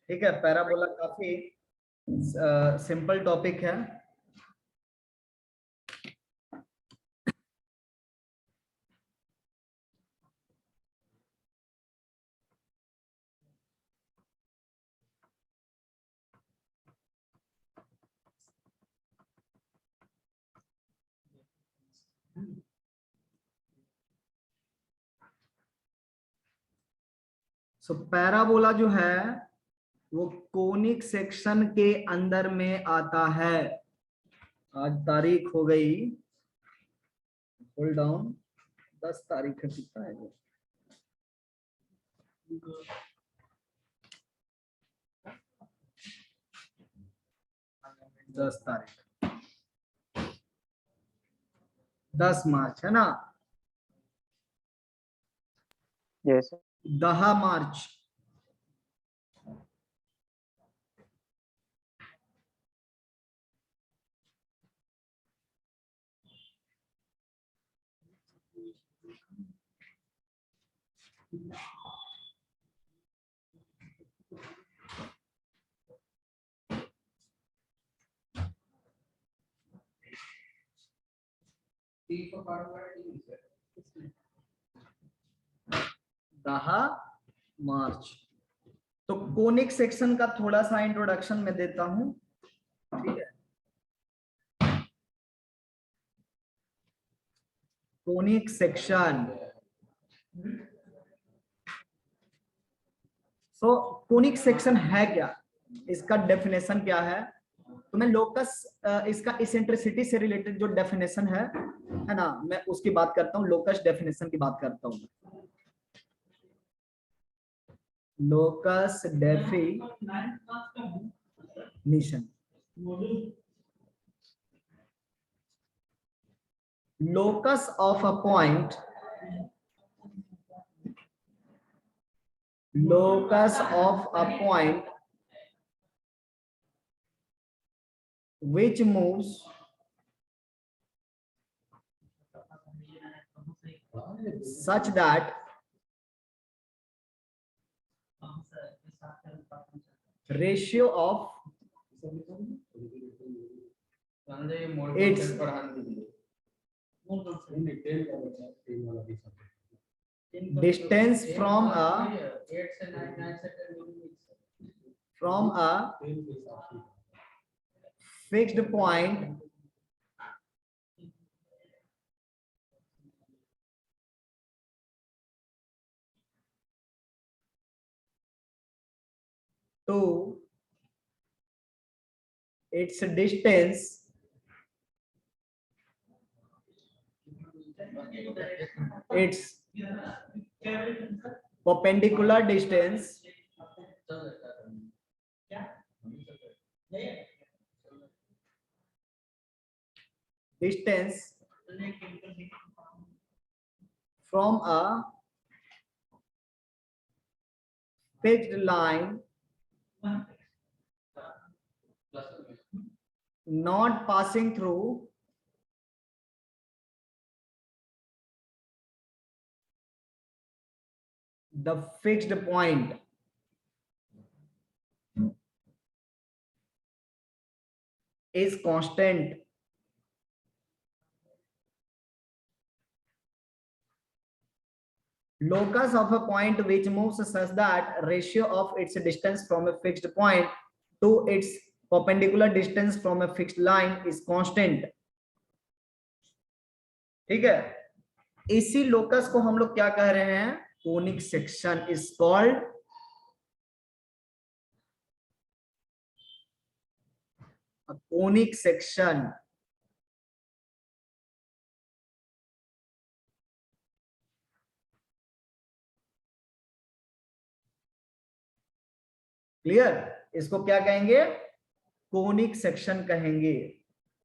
ठीक है, पैराबोला काफी सिंपल टॉपिक है। सो पैराबोला जो है वो कोनिक सेक्शन के अंदर में आता है। आज तारीख हो गई, होल्ड डाउन, 10 तारीख है, कितना है वो? 10 तारीख, 10 मार्च है ना? यस 10 मार्च। दहा मार्च। तो कोनिक सेक्शन का थोड़ा सा इंट्रोडक्शन मैं देता हूं, ठीक है। कोनिक सेक्शन, सो कोनिक सेक्शन है क्या, इसका डेफिनेशन क्या है? तो मैं लोकस, इसका इसेंट्रिसिटी से रिलेटेड जो डेफिनेशन है ना, मैं उसकी बात करता हूं, लोकस डेफिनेशन की बात करता हूं। Locus definition, locus of a point, locus of a point which moves such that ratio of its distance from a fixed point to its distance its perpendicular distance from a fixed line not passing through the fixed point is constant. Locus of a point which moves such that ratio of its distance from a fixed point to its perpendicular distance from a fixed line is constant. ठीक है, इसी locus को हम लोग क्या कह रहे हैं? Conic section is called conic section. Clear? इसको क्या कहेंगे? कोनिक सेक्शन कहेंगे।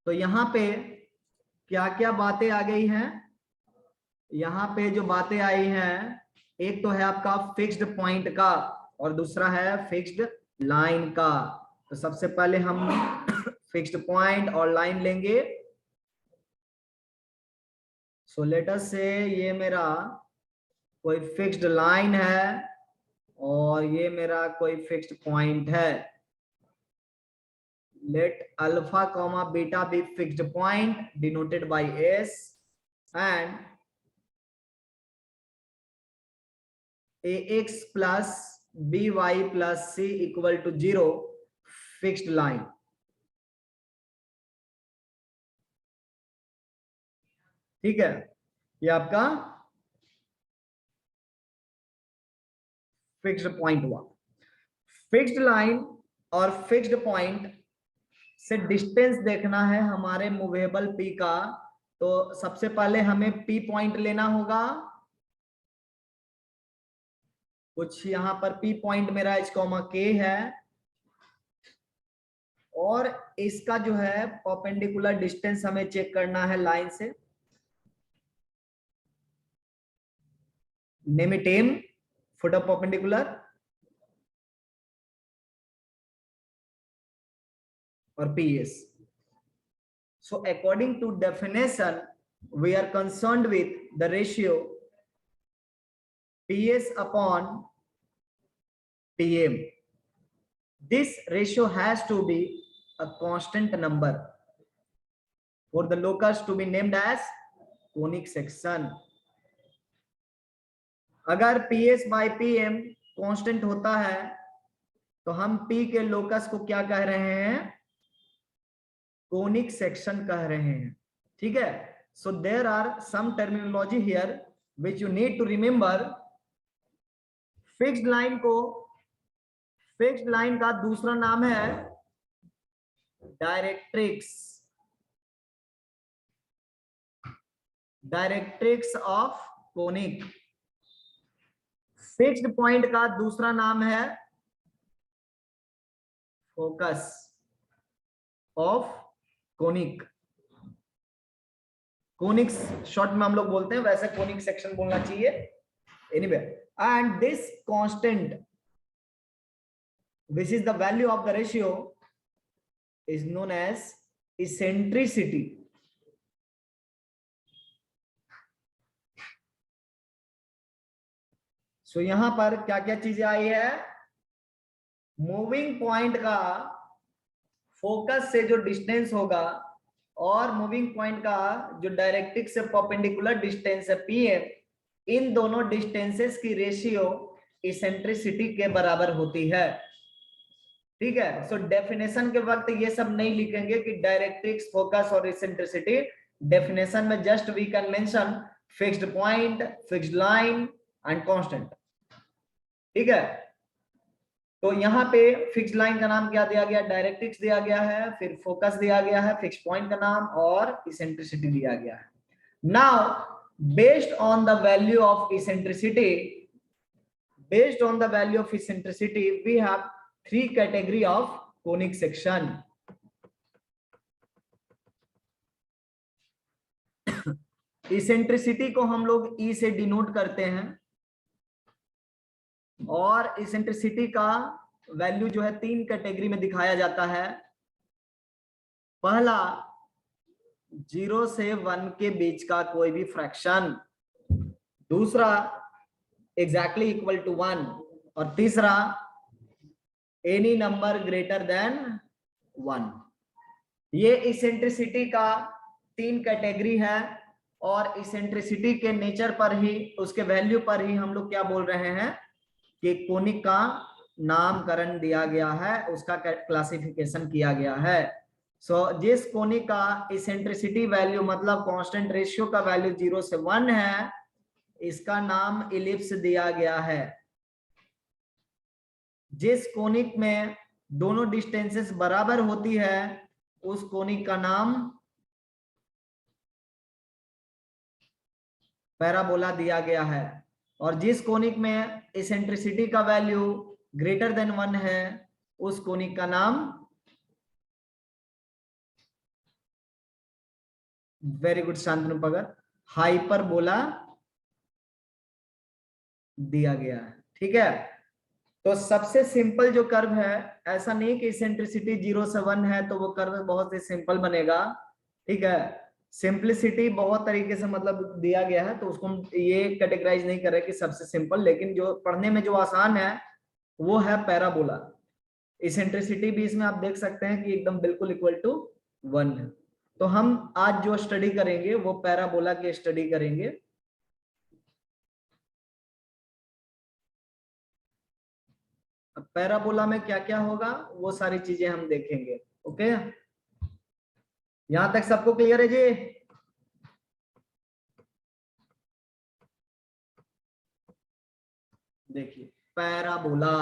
तो यहां पे क्या क्या बातें आ गई हैं? यहां पे जो बातें आई हैं, एक तो है आपका फिक्स्ड पॉइंट का और दूसरा है फिक्स्ड लाइन का। तो सबसे पहले हम फिक्स्ड पॉइंट और लाइन लेंगे। सो लेट अस से ये मेरा कोई फिक्स्ड लाइन है और और ये मेरा कोई फिक्स्ड पॉइंट है। Let alpha comma beta be fixed point denoted by S and ax plus by plus c equal to 0 fixed line. ठीक है, ये आपका फिक्स्ड पॉइंट हुआ। फिक्स्ड लाइन और फिक्स्ड पॉइंट से डिस्टेंस देखना है हमारे मूवेबल p का, तो सबसे पहले हमें p पॉइंट लेना होगा। कुछ यहां पर p पॉइंट मेरा h, k है, और इसका जो है परपेंडिकुलर डिस्टेंस हमें चेक करना है लाइन से। Name it m foot of perpendicular or PS. So according to definition, we are concerned with the ratio PS upon PM. This ratio has to be a constant number for the locus to be named as conic section. अगर PS by PM constant होता है तो हम P के locus को क्या कह रहे हैं? कोनिक सेक्शन कह रहे हैं। ठीक है, so there are some terminology here which you need to remember. Fixed line को, फिक्स्ड लाइन का दूसरा नाम है directrix, directrix of conic. Fixed point का दूसरा नाम है focus of conic. Conic short में हम लोग बोलते हैं, वैसे कोनिक सेक्शन बोलना चाहिए। Anyway, and this constant which is the value of the ratio is known as eccentricity. सो यहां पर क्या क्या चीजें आई है? मूविंग पॉइंट का फोकस से जो डिस्टेंस होगा और मूविंग पॉइंट का जो डायरेक्ट्रिक्स से परपेंडिकुलर डिस्टेंस है PM, इन दोनों डिस्टेंसेस की रेशियो इसेंट्रिसिटी के बराबर होती है। ठीक है, सो डेफिनेशन के वक्त ये सब नहीं लिखेंगे कि डायरेक्ट्रिक्स, फोकस और इसेंट्रिसिटी। डेफिनेशन में just we can mention fixed point, fixed line and constant. ठीक है, तो यहाँ पे फिक्स्ड लाइन का नाम क्या दिया गया? डायरेक्ट्रिक्स दिया गया है, फिर फोकस दिया गया है, फिक्स्ड पॉइंट का नाम, और इसेंट्रिसिटी दिया गया है। Now based on the value of eccentricity, based on the value of eccentricity, we have three category of conic section. Eccentricity को हम लोग E से डिनोट करते हैं, और इसेंट्रिसिटी का वैल्यू जो है 3 कैटेगरी में दिखाया जाता है। पहला, 0 से 1 के बीच का कोई भी फ्रैक्शन, दूसरा एग्जैक्टली इक्वल टू 1, और तीसरा एनी नंबर ग्रेटर देन 1। ये इसेंट्रिसिटी का 3 कैटेगरी है, और इसेंट्रिसिटी के नेचर पर ही, उसके वैल्यू पर ही हम लोग क्या बोल रहे हैं कि कोनिक का नामकरण दिया गया है, उसका क्लासिफिकेशन किया गया है। सो जिस कोनिक का इसेंट्रिसिटी वैल्यू मतलब कांस्टेंट रेशियो का वैल्यू 0 से 1 है, इसका नाम इलिप्स दिया गया है। जिस कोनिक में दोनों डिस्टेंसेस बराबर होती है, उस कोनिक का नाम पैराबोला दिया गया है, और जिस कोनिक में इसेंट्रिसिटी का वैल्यू ग्रेटर देन 1 है, उस कोनिक का नाम, वेरी गुड शांतनु पगर, हाइपरबोला दिया गया है। ठीक है, तो सबसे सिंपल जो कर्व है, ऐसा नहीं कि इसेंट्रिसिटी 0 से 1 है तो वो कर्व बहुत ही सिंपल बनेगा। ठीक है, सिंपलिसिटी बहुत तरीके से मतलब दिया गया है, तो उसको हम ये कैटेगराइज नहीं कर रहे कि सबसे सिंपल, लेकिन जो पढ़ने में जो आसान है वो है पैराबोला। इसेंट्रिसिटी भी इसमें आप देख सकते हैं कि एकदम बिल्कुल इक्वल टू 1 है। तो हम आज जो स्टडी करेंगे वो पैराबोला की स्टडी करेंगे। अब पैराबोला में क्या क्या होगा वो सारी चीजें हम देखेंगे। ओके, यहां तक सबको क्लियर है जी? देखिए पैराबोला,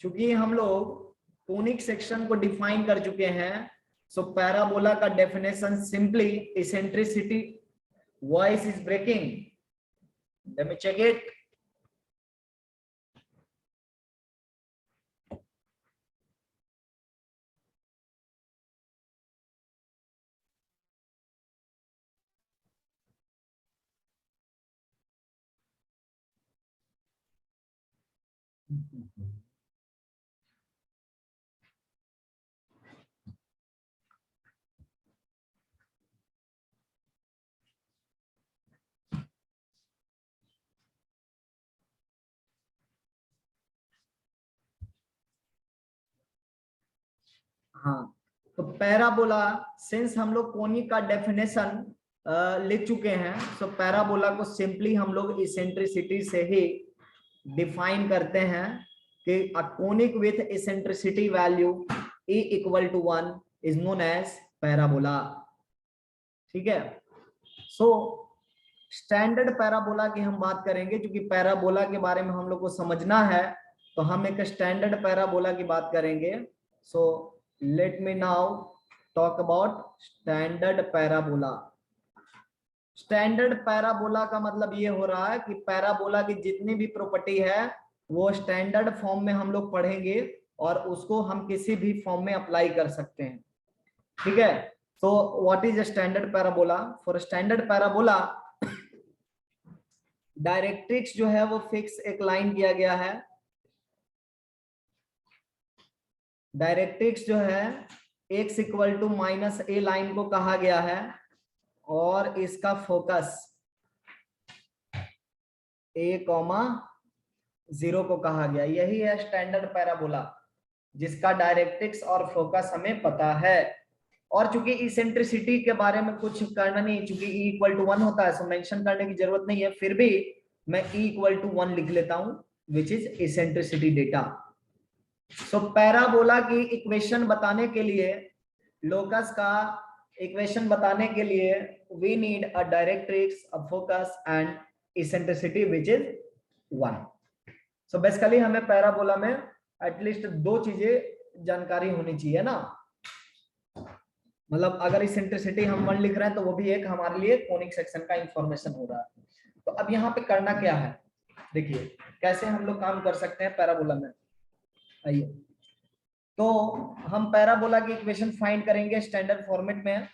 चूंकि हम लोग कोनिक सेक्शन को डिफाइन कर चुके हैं, सो पैराबोला का definition simply eccentricity. Voice is breaking, let me check it. हाँ, तो पैराबोला, सिंस हम लोग कोनिक का डेफिनेशन लिख चुके हैं, सो पैराबोला को सिंपली हम लोग इसेंट्रिसिटी से ही डिफाइन करते हैं कि a conic with eccentricity value e equal to 1 is known as parabola. ठीक है, सो स्टैंडर्ड पैराबोला की हम बात करेंगे, क्योंकि पैराबोला के बारे में हम लोग को समझना है, तो हम एक स्टैंडर्ड पैराबोला की बात करेंगे। सो let me now talk about standard parabola. Standard parabola का मतलब ये हो रहा है कि पैराबोला की जितनी भी प्रॉपर्टी है वो स्टैंडर्ड फॉर्म में हम लोग पढ़ेंगे और उसको हम किसी भी फॉर्म में अप्लाई कर सकते हैं। ठीक है, so what is a standard parabola? For a standard parabola, directrix जो है वो फिक्स एक लाइन किया गया है। डायरेक्ट्रिक्स जो है x equal to minus a line को कहा गया है और इसका फोकस a,0 को कहा गया। यही है स्टैंडर्ड पैराबोला, जिसका डायरेक्ट्रिक्स और फोकस हमें पता है। और चूंकि इसेंट्रिसिटी के बारे में कुछ करना नहीं, चूंकि e इक्वल टू 1 होता है, सो मेंशन करने की जरूरत नहीं है, फिर भी मैं e इक्वल टू 1 लिख लेता हूं, which is eccentricity data. So parabola की इक्वेशन बताने के लिए, लोकस का इक्वेशन बताने के लिए, we need a directrix, a focus and eccentricity which is 1। So basically हमें पैराबोला में एटलीस्ट 2 चीजें जानकारी होनी चाहिए ना। मतलब अगर इसेंट्रिसिटी हम 1 लिख रहे हैं तो वो भी एक हमारे लिए कोनिक सेक्शन का इंफॉर्मेशन हो रहा है। तो अब यहाँ पे करना क्या है, देखिए कैसे हम लोग काम कर सकते हैं पैराबोला में। आइए, तो हम पैराबोला की इक्वेशन फाइंड करेंगे स्टैंडर्ड फॉर्मेट में।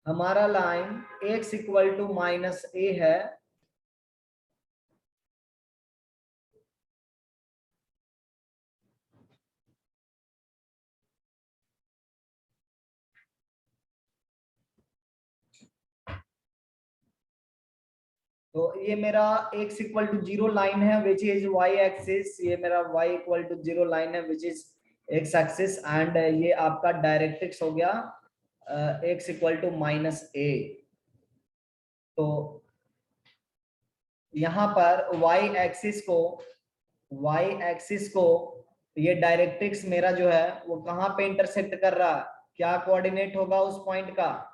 हमारा line x equal to minus a है, तो ये मेरा x इक्वल टू 0 लाइन है विच इज y एक्सिस, ये मेरा y इक्वल टू 0 लाइन है which is x axis, and ये आपका डायरेक्ट्रिक्स हो गया x इक्वल टू माइनस ए। तो यहाँ पर y एक्सिस को ये डायरेक्ट्रिक्स मेरा जो है वो कहाँ पे इंटरसेक्ट कर रहा है, क्या कोऑर्डिनेट होगा उस पॉइंट का?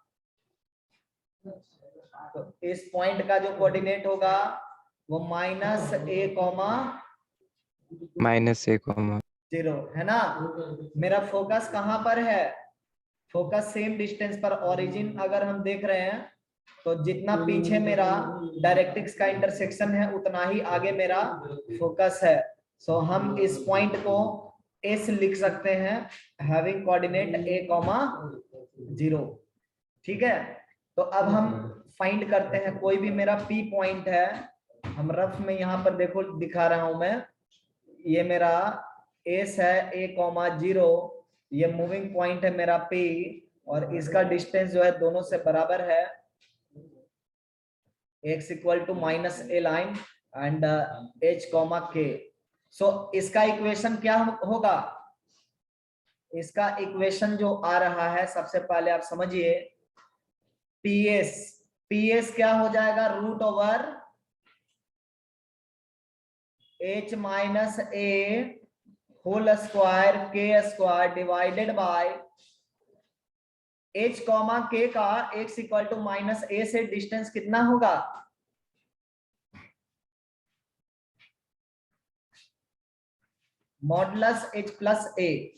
तो इस पॉइंट का जो कोऑर्डिनेट होगा वो माइनस ए कॉमा -0 है ना। मेरा फोकस कहाँ पर है? फोकस सेम डिस्टेंस पर, ओरिजिन अगर हम देख रहे हैं तो जितना पीछे मेरा डायरेक्ट्रिक्स का इंटरसेक्शन है उतना ही आगे मेरा फोकस है। सो हम इस पॉइंट को एस लिख सकते हैं, हैविंग कोऑर्डिनेट a,0। ठीक है, तो अब हम फाइंड करते हैं कोई भी मेरा P पॉइंट है, हम रफ में यहाँ पर देखो दिखा रहा हूं मैं, ये मेरा एस है a,0, ये मूविंग पॉइंट है मेरा P, और इसका डिस्टेंस जो है दोनों से बराबर है, x equal to minus a line and h comma k। So इसका इक्वेशन क्या होगा, इसका इक्वेशन जो आ रहा है सबसे पहले आप समझिए, पीएस क्या हो जाएगा, रूट ओवर h माइनस ए होल स्क्वायर के square divided by h comma k का x इक्वल टू माइनस ए से डिस्टेंस कितना होगा, मॉडुलस h प्लस ए।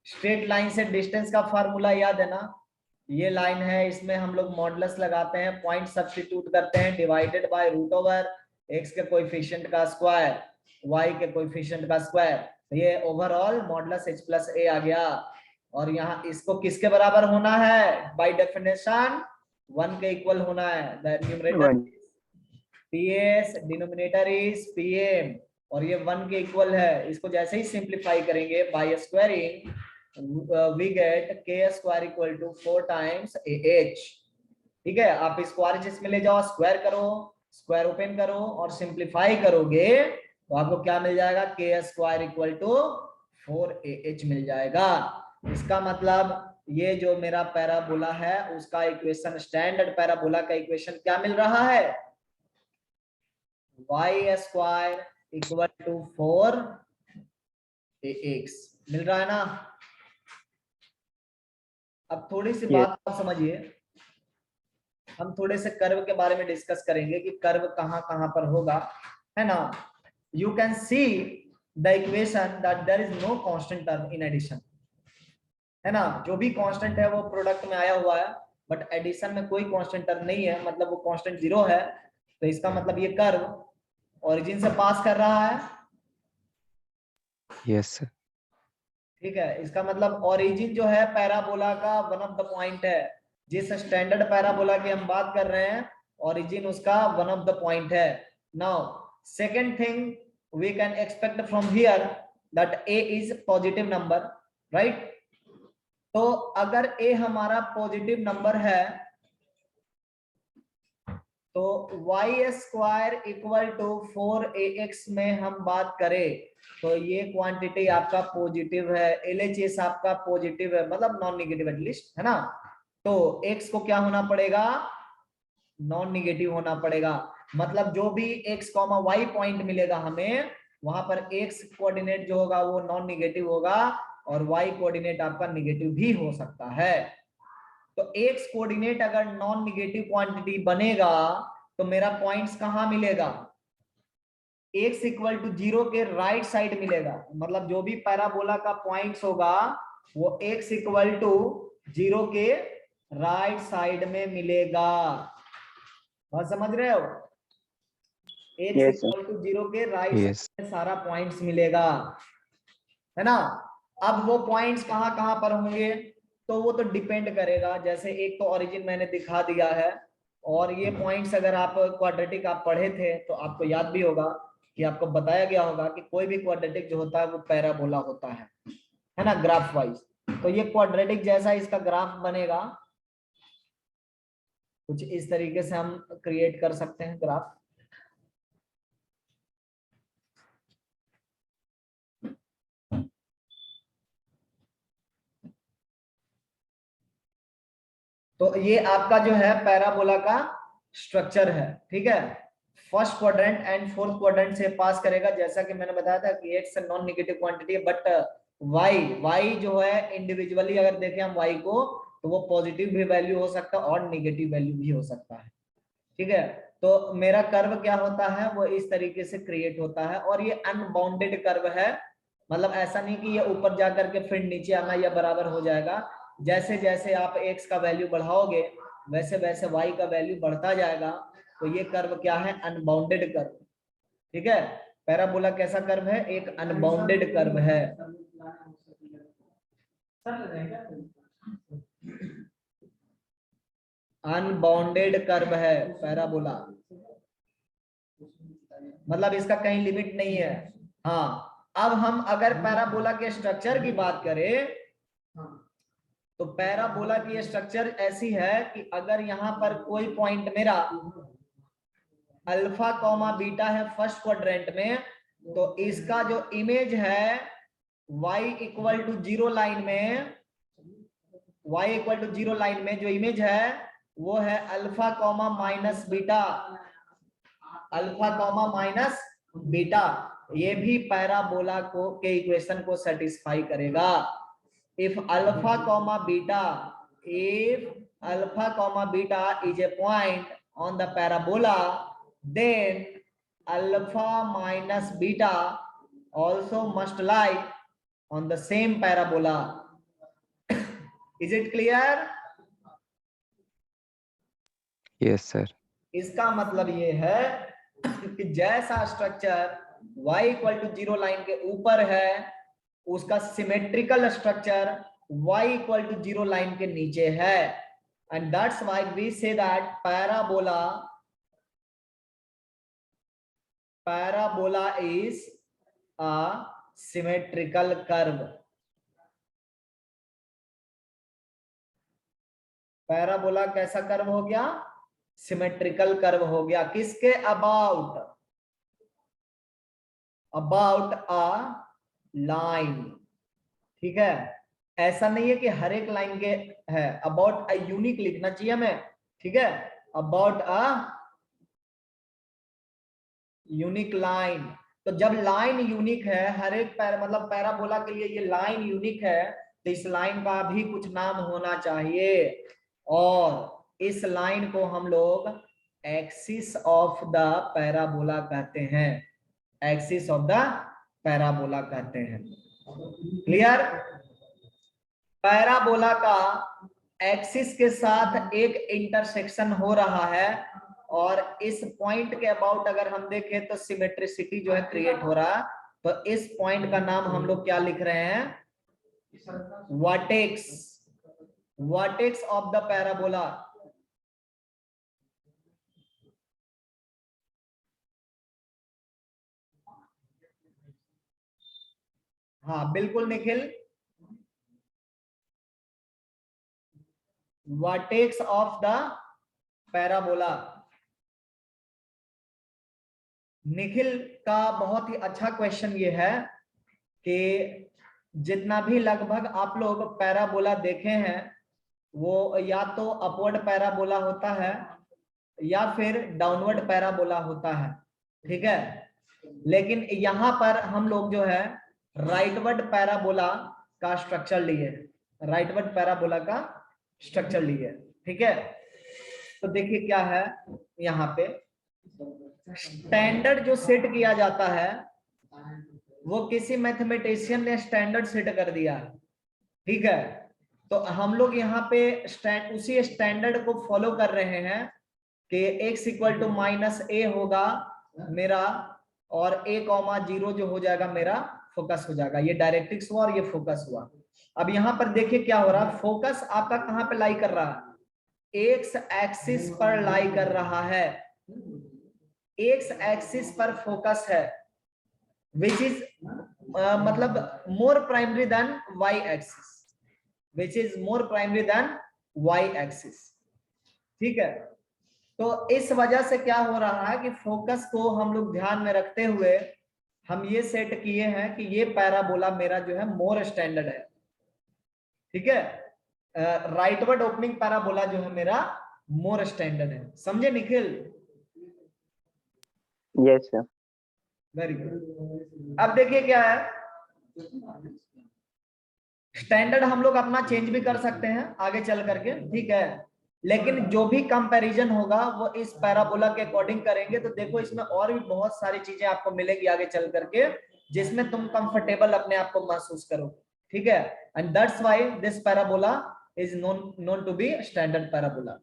स्ट्रेट लाइन से डिस्टेंस का फार्मूला याद है ना, ये लाइन है, इसमें हम लोग मॉडुलस लगाते हैं, पॉइंट सब्स्टिट्यूट करते हैं, divided by root over x के कोएफिशिएंट का स्क्वायर y के कोएफिशिएंट का स्क्वायर, ये overall modulus h plus a आ गया। और यहाँ इसको किसके बराबर होना है, बाय डेफिनेशन 1 के इक्वल होना है। The numerator ps, denominator is pm, और ये 1 के इक्वल है। इसको जैसे ही सिंप्लीफाई करेंगे by squaring we get k square equal to 4 times ah। ठीक है, आप इसको RHS में ले जाओ, स्क्वायर करो, स्क्वायर ओपन करो और सिंप्लीफाई करोगे तो आपको क्या मिल जाएगा, k square equal to 4ah मिल जाएगा। इसका मतलब ये जो मेरा पैराबोला है उसका इक्वेशन, स्टैंडर्ड पैराबोला का इक्वेशन क्या मिल रहा है, y square equal to 4ax मिल रहा है ना। अब थोड़ी सी बात आप समझिए, हम थोड़े से कर्व के बारे में डिस्कस करेंगे कि कर्व कहां कहां पर होगा, है ना। You can see the equation that there is no constant term in addition, है ना। जो भी कांस्टेंट है वो प्रोडक्ट में आया हुआ है, बट एडिशन में कोई कांस्टेंट टर्म नहीं है, मतलब वो कांस्टेंट 0 है। तो इसका मतलब ये कर्व ओरिजिन से पास कर रहा है, यस सर। ठीक है। इसका मतलब ओरिजिन जो है पैराबोला का वन ऑफ द पॉइंट है, जिस स्टैंडर्ड पैराबोला की हम बात कर रहे हैं ओरिजिन उसका वन ऑफ द पॉइंट है। Now second thing we can expect from here that a is positive number, right. तो अगर a हमारा पॉजिटिव नंबर है तो y square equal to 4ax में हम बात करें तो ये क्वांटिटी आपका पॉजिटिव है, LHS आपका पॉजिटिव है, मतलब नॉन निगेटिव एटलीस्ट, है ना। तो x को क्या होना पड़ेगा, नॉन निगेटिव होना पड़ेगा। मतलब जो भी x, y पॉइंट मिलेगा हमें, वहां पर x कोऑर्डिनेट जो होगा वो नॉन निगेटिव होगा और y कोऑर्डिनेट आपका निगेटिव भी हो सकता है। तो x कोऑर्डिनेट अगर नॉन निगेटिव क्वांटिटी बनेगा तो मेरा पॉइंट्स कहां मिलेगा, x इक्वल टू 0 के राइट साइड मिलेगा। मतलब जो भी पैराबोला का पॉइंट्स होगा वो x इक्वल टू 0 के राइट साइड में मिलेगा। बात समझ रहे हो, x इक्वल टू 0 के राइट साइड में सारा पॉइंट्स मिलेगा, है ना। अब वो पॉइंट्स कहां कहां पर होंगे तो वो तो डिपेंड करेगा, जैसे एक तो ओरिजिन मैंने दिखा दिया है, और ये पॉइंट्स अगर आप क्वाड्रेटिक आप पढ़े थे तो आपको याद भी होगा कि आपको बताया गया होगा कि कोई भी क्वाड्रेटिक जो होता है वो पैराबोला होता है ना, ग्राफ वाइज। तो ये क्वाड्रेटिक जैसा इसका ग्राफ बनेगा, कुछ इस तरीके से हम क्रिएट कर सकते हैं ग्राफ। तो ये आपका जो है पैराबोला का स्ट्रक्चर है, ठीक है। First quadrant and fourth quadrant से पास करेगा, जैसा कि मैंने बताया था कि एक्स नॉन नेगेटिव क्वांटिटी है, बट वाई जो है इंडिविजुअली अगर देखें हम वाई को तो वो पॉजिटिव भी वैल्यू हो सकता है और निगेटिव वैल्यू भी हो सकता है, ठीक है। तो मेरा कर्व क्या होता है वो इस तरीके से क्रिएट होता है, और ये अनबाउंडेड कर्व है। मतलब ऐसा नहीं कि ये ऊपर जाकर के फिर नीचे आना या बराबर हो जाएगा, जैसे जैसे आप x का वैल्यू बढ़ाओगे वैसे वैसे y का वैल्यू बढ़ता जाएगा। तो ये कर्व क्या है, अनबाउंडेड कर्व, ठीक है। पैराबोला कैसा कर्व है, एक अनबाउंडेड कर्व है। अनबाउंडेड कर्व है पैराबोला, मतलब इसका कहीं लिमिट नहीं है। हाँ, अब हम अगर पैराबोला के स्ट्रक्चर की बात करें तो पैराबोला की स्ट्रक्चर ऐसी है कि अगर यहाँ पर कोई पॉइंट मेरा अल्फा कॉमा बीटा है फर्स्ट क्वाड्रेंट में, तो इसका जो इमेज है y equal to zero line में, y equal to zero line में जो इमेज है वो है alpha comma minus beta, alpha comma minus beta. ये भी पैराबोला को के इक्वेशन को सेटिस्फाई करेगा। If alpha comma beta, if alpha comma beta is a point on the parabola, then alpha minus beta also must lie on the same parabola. Is it clear? Yes sir. इसका मतलब ये है कि जैसा structure y equal to zero line के ऊपर है, उसका symmetrical structure y equal to zero line के नीचे है, and that's why we say that parabola is a symmetrical curve. Parabola कैसा कर्व हो गया? सिमेट्रिकल कर्व हो गया। किसके अबाउट? About a line. ठीक है, ऐसा नहीं है कि हर एक लाइन के है, अबाउट अ यूनिक लिखना चाहिए हमें। ठीक है, अबाउट अ यूनिक लाइन। तो जब लाइन यूनिक है, हर एक मतलब पैराबोला के लिए ये लाइन यूनिक है, तो इस लाइन का भी कुछ नाम होना चाहिए, और इस लाइन को हम लोग एक्सिस ऑफ द पैराबोला कहते हैं, एक्सिस ऑफ द पैराबोला कहते हैं। क्लियर? पैराबोला का एक्सिस के साथ एक इंटरसेक्शन हो रहा है, और इस पॉइंट के अबाउट अगर हम देखें तो सिमेट्रिसिटी जो है क्रिएट हो रहा है। तो इस पॉइंट का नाम हम लोग क्या लिख रहे हैं? Vertex, vertex of the parabola. हाँ बिल्कुल Nikhil, vertex of the parabola. Nikhil का बहुत ही अच्छा क्वेश्चन ये है कि जितना भी लगभग आप लोग पैराबोला देखे हैं, वो या तो अपवर्ड पैराबोला होता है या फिर डाउनवर्ड पैराबोला होता है। ठीक है, लेकिन यहाँ पर हम लोग जो है राइटवर्ड पैराबोला का स्ट्रक्चर लिए, राइटवर्ड पैराबोला का स्ट्रक्चर लिए। ठीक है, तो देखिए क्या है यहाँ पे, स्टैंडर्ड जो सेट किया जाता है वो किसी मैथमेटिशियन ने स्टैंडर्ड सेट कर दिया। ठीक है, तो हम लोग यहाँ पे उसी स्टैंडर्ड को फॉलो कर रहे हैं कि x इक्वल टू माइनस ए होगा मेरा, और a कॉमा जीरो जो हो जाएगा मेरा फोकस हो जाएगा। ये डायरेक्ट्रिक्स हुआ और ये फोकस हुआ। अब यहाँ पर देखिए क्या हो रहा है, फोकस आपका कहाँ पे लाई कर रहा है? एक्स एक्सिस पर लाई कर रहा है, एक्स एक्सिस पर फोकस है, विच इज मतलब more primary than Y axis, which is more primary than Y axis. ठीक है, तो इस वजह से क्या हो रहा है कि फोकस को हम लोग ध्यान में रखते हुए हम ये सेट किए हैं कि ये पैराबोला मेरा जो है मोर स्टैंडर्ड है। ठीक है, राइटवर्ड ओपनिंग पैराबोला जो है मेरा मोर स्टैंडर्ड है। समझे Nikhil? Yes sir. Very good. अब देखिए क्या है, स्टैंडर्ड हम लोग अपना चेंज भी कर सकते हैं आगे चल करके। ठीक है, लेकिन जो भी कंपैरिजन होगा वो इस पैराबोला के अकॉर्डिंग करेंगे। तो देखो इसमें और भी बहुत सारी चीजें आपको मिलेगी आगे चल करके, जिसमें तुम कंफर्टेबल अपने आप को महसूस करो। ठीक है, and that's why this parabola is known to be standard parabola.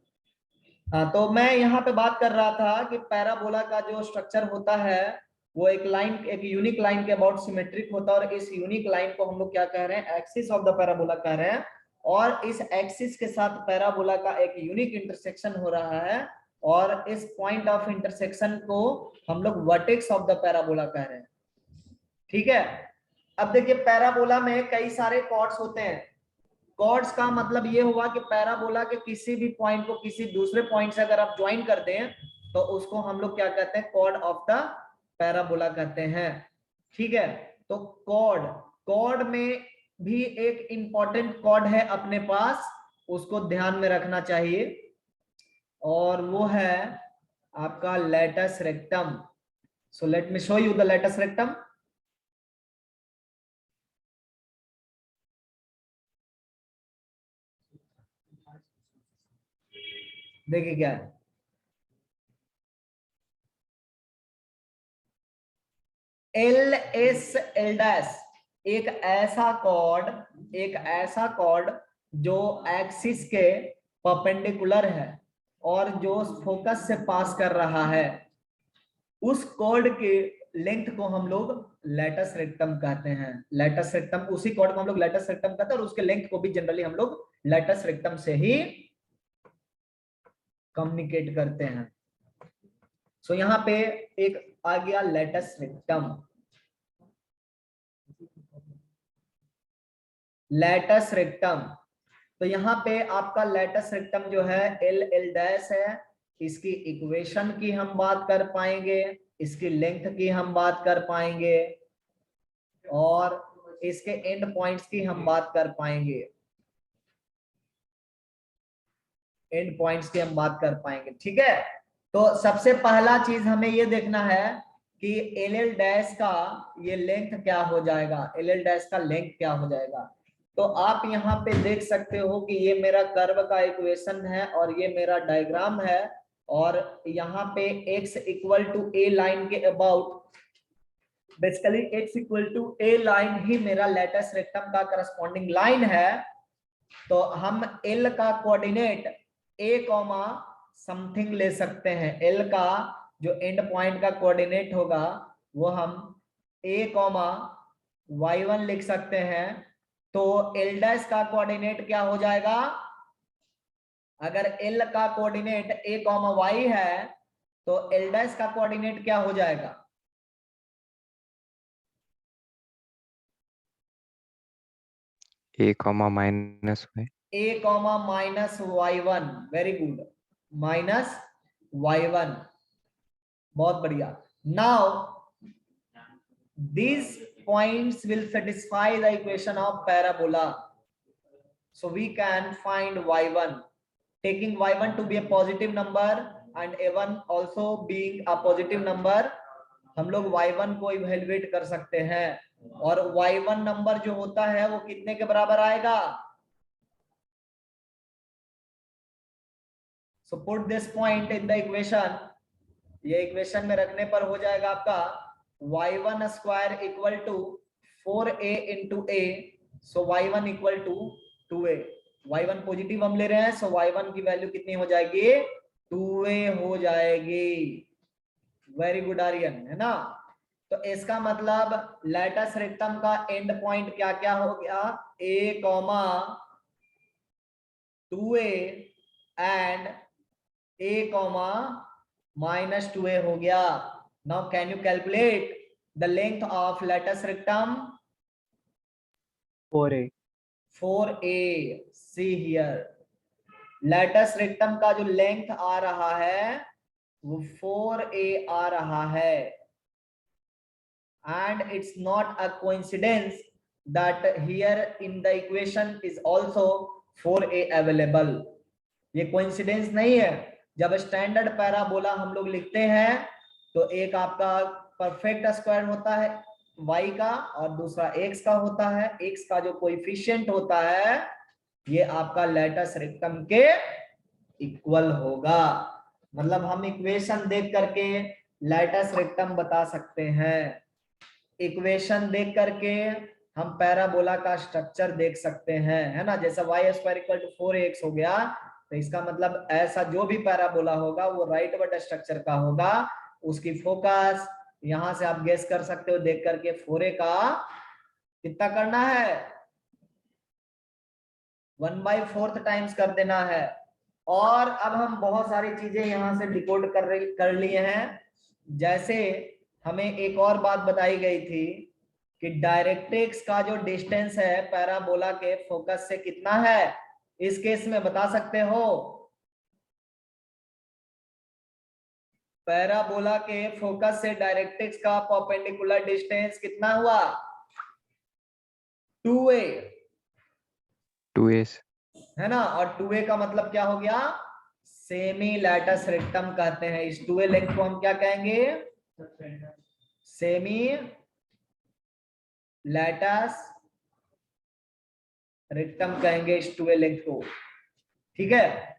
हाँ, तो मैं यहाँ पे बात कर रहा था कि पैराबोला का जो स्ट्रक्चर होता है वो एक लाइन, एक यूनिक लाइन के अबाउट सिमेट्रिक होता है, और इस यूनिक लाइन को हम लोग क्या कह रहे हैं? एक्सिस ऑफ द पैराबोला कह रहे हैं। और इस एक्सिस के साथ पैराबोला का एक यूनिक इंटरसेक्शन हो रहा है, और इस पॉइंट ऑफ इंटरसेक्शन को हम लोग वर्टेक्स ऑफ द पैराबोला कह रहे हैं। ठीक है, अब देखिए पैराबोला में कई सारे कॉर्ड्स होते हैं। कॉर्ड्स का मतलब ये हुआ कि पैराबोला के किसी भी पॉइंट को किसी दूसरे पॉइंट से अगर आप ज्वाइन कर दें तो उसको हम लोग क्या कहते हैं, कॉर्ड ऑफ द पैराबोला कहते हैं। ठीक है, तो कॉर्ड, कॉर्ड में भी एक इंपॉर्टेंट कॉर्ड है अपने पास, उसको ध्यान में रखना चाहिए, और वो है आपका latus rectum. So let me show you the latus rectum. देखिए क्या है, एल एस एल डैश, एक ऐसा कॉर्ड, एक ऐसा कॉर्ड जो एक्सिस के परपेंडिकुलर है और जो फोकस से पास कर रहा है, उस कॉर्ड के लेंथ को हम लोग लेटस रेक्टम कहते हैं। लेटस रेक्टम, उसी कॉर्ड को हम लोग लेटस रेक्टम कहते हैं, और उसके लेंथ को भी जनरली हम लोग लेटस रेक्टम से ही कम्युनिकेट करते हैं। सो यहाँ पे एक आ गया लेटस रेक्टम। लेटस रेक्टम, तो यहाँ पे आपका लेटस रेक्टम जो है एल एल डैश है, इसकी इक्वेशन की हम बात कर पाएंगे, इसकी लेंथ की हम बात कर पाएंगे, और इसके एंड पॉइंट्स की हम बात कर पाएंगे, एंड पॉइंट्स की हम बात कर पाएंगे। ठीक है, तो सबसे पहला चीज हमें ये देखना है कि एल एल डैश का ये लेंथ क्या हो जाएगा, एल एल डैश का लेंथ क्या हो जाएगा। तो आप यहाँ पे देख सकते हो कि ये मेरा कर्व का इक्वेशन है और ये मेरा डायग्राम है, और यहाँ पे x equal to a line के about, basically x equal to a line ही मेरा लेटस रेक्टम का करस्पॉन्डिंग लाइन है। तो हम L का कोऑर्डिनेट a कॉमा समथिंग ले सकते हैं, L का जो एंड पॉइंट का कोऑर्डिनेट होगा वो हम a कॉमा y1 लिख सकते हैं। तो L डैश का कोऑर्डिनेट क्या हो जाएगा, अगर L का कोऑर्डिनेट a कॉमा y है तो L डैश का कोऑर्डिनेट क्या हो जाएगा, a comma minus y, a comma minus y1, very good, minus y1, बहुत बढ़िया। Now these points will satisfy the equation of parabola, so we can find y1, taking y1 to be a positive number and a1 also being a positive number, हम लोग y1 को evaluate कर सकते हैं, और y1 number जो होता है वो कितने के बराबर आएगा। So put this point in the equation, ये इक्वेशन में रखने पर हो जाएगा आपका y1 square equal to 4a into a, so y1 equal to 2a, y1 positive हम ले रहे हैं, सो y1 की वैल्यू कितनी हो जाएगी, 2a हो जाएगी। वेरी गुड आर्यन, है ना। तो इसका मतलब लेटस रेक्टम का एंड पॉइंट क्या क्या हो गया, a comma 2a and a comma minus 2a हो गया। Now can you calculate the length of latus rectum, 4a 4a। See here, latus rectum का जो लेंथ आ रहा है वो 4a आ रहा है, and it's not a coincidence that here in the equation is also 4a available। ये coincidence नहीं है, जब स्टैंडर्ड पैराबोला हम लोग लिखते हैं तो एक आपका परफेक्ट स्क्वायर होता है y का और दूसरा x का होता है, x का जो कोएफिशिएंट होता है ये आपका लेटस रेक्टम के इक्वल होगा। मतलब हम इक्वेशन देख करके लेटस रेक्टम बता सकते हैं, इक्वेशन देख करके हम पैराबोला का स्ट्रक्चर देख सकते हैं, है ना। जैसा y square equal to 4x हो गया, तो इसका मतलब ऐसा जो भी पैराबोला होगा वो राइट वर्ड स्ट्रक्चर का होगा। उसकी फोकस यहां से आप गेस कर सकते हो देख करके, 4a का कितना करना है, 1/4 टाइम्स कर देना है। और अब हम बहुत सारी चीजें यहां से डिकोड कर लिए हैं। जैसे हमें एक और बात बताई गई थी कि डायरेक्ट्रिक्स का जो डिस्टेंस है पैराबोला के फोकस से कितना है, इस केस में बता सकते हो? पैराबोला के फोकस से डायरेक्ट्रिक्स का परपेंडिकुलर डिस्टेंस कितना हुआ? 2a 2a है ना। और 2a का मतलब क्या हो गया? सेमी लैटस रेक्टम कहते हैं। इस 2a लेंथ को हम क्या कहेंगे? सेमी लैटस रेक्टम कहेंगे इस 2a लेंथ को। ठीक है।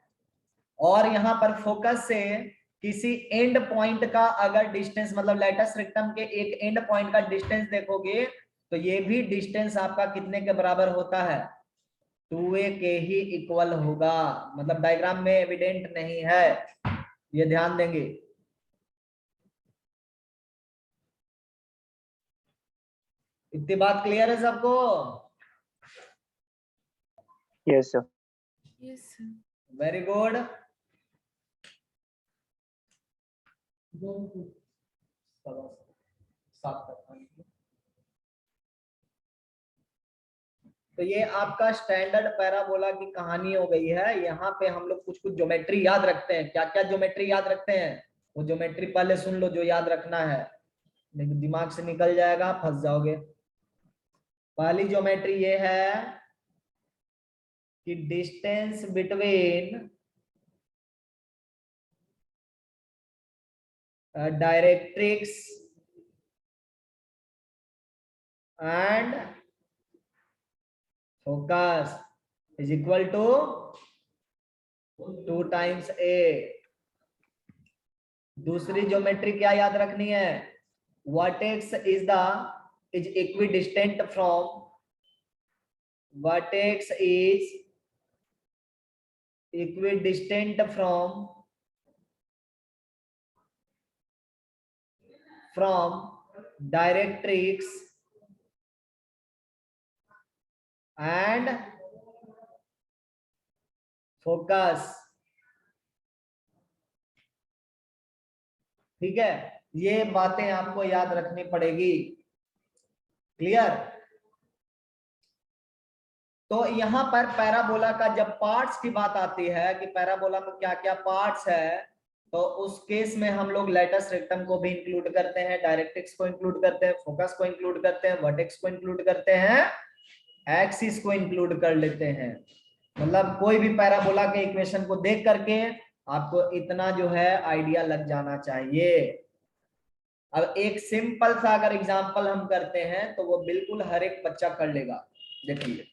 और यहां पर फोकस से किसी एंड पॉइंट का अगर डिस्टेंस, मतलब लैटस रेक्टम के एक एंड पॉइंट का डिस्टेंस देखोगे तो ये भी डिस्टेंस आपका कितने के बराबर होता है? 2a के ही इक्वल होगा। मतलब डायग्राम में एविडेंट नहीं है, ये ध्यान देंगे। इतनी बात क्लियर है सबको? Yes sir. Very good. तो ये आपका स्टैंडर्ड पैराबोला की कहानी हो गई है। यहाँ पे हम लोग कुछ कुछ ज्योमेट्री याद रखते हैं। क्या क्या ज्योमेट्री याद रखते हैं? वो ज्योमेट्री पहले सुन लो जो याद रखना है, नहीं दिमाग से निकल जाएगा, फंस जाओगे। पहली ज्योमेट्री ये है कि distance between directrix and focus is equal to 2 times a। दूसरी ज्योमेट्री क्या याद रखनी है? Vertex is equidistant from, vertex is equidistant from directrix and focus. ठीक है, ये बातें आपको याद रखनी पड़ेगी। क्लियर? तो यहां पर पैराबोला का जब पार्ट्स की बात आती है कि पैराबोला में क्या क्या पार्ट्स है, तो उस केस में हम लोग लैटस रेक्टम को भी इंक्लूड करते हैं, डायरेक्ट्रिक्स को इंक्लूड करते हैं, फोकस को इंक्लूड करते हैं, वर्टेक्स को इंक्लूड करते हैं, एक्सिस को इंक्लूड कर लेते हैं। मतलब कोई भी पैराबोला के इक्वेशन को देख करके आपको इतना जो है आइडिया लग जाना चाहिए। अब एक सिंपल सा अगर एग्जांपल हम करते हैं तो वो बिल्कुल हर एक बच्चा कर लेगा। देखिए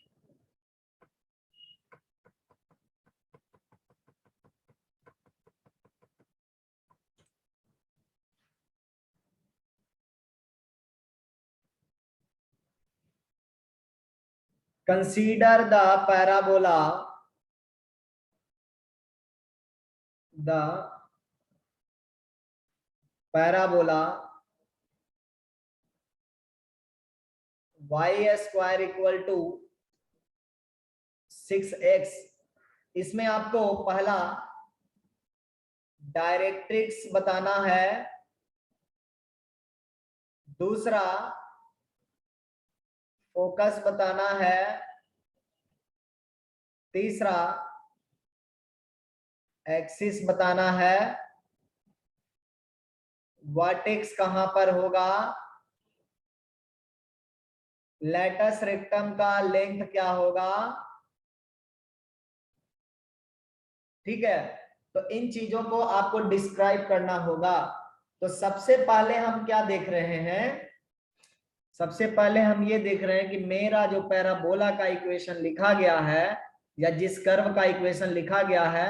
consider the parabola y square equal to 6x। इसमें आपको पहला डायरेक्ट्रिक्स बताना है, दूसरा फोकस बताना है, तीसरा एक्सिस बताना है, वर्टेक्स कहां पर होगा, लैटस रेक्टम का लेंथ क्या होगा। ठीक है, तो इन चीजों को आपको डिस्क्राइब करना होगा। तो सबसे पहले हम क्या देख रहे हैं? सबसे पहले हम ये देख रहे हैं कि मेरा जो पैराबोला का इक्वेशन लिखा गया है या जिस कर्व का इक्वेशन लिखा गया है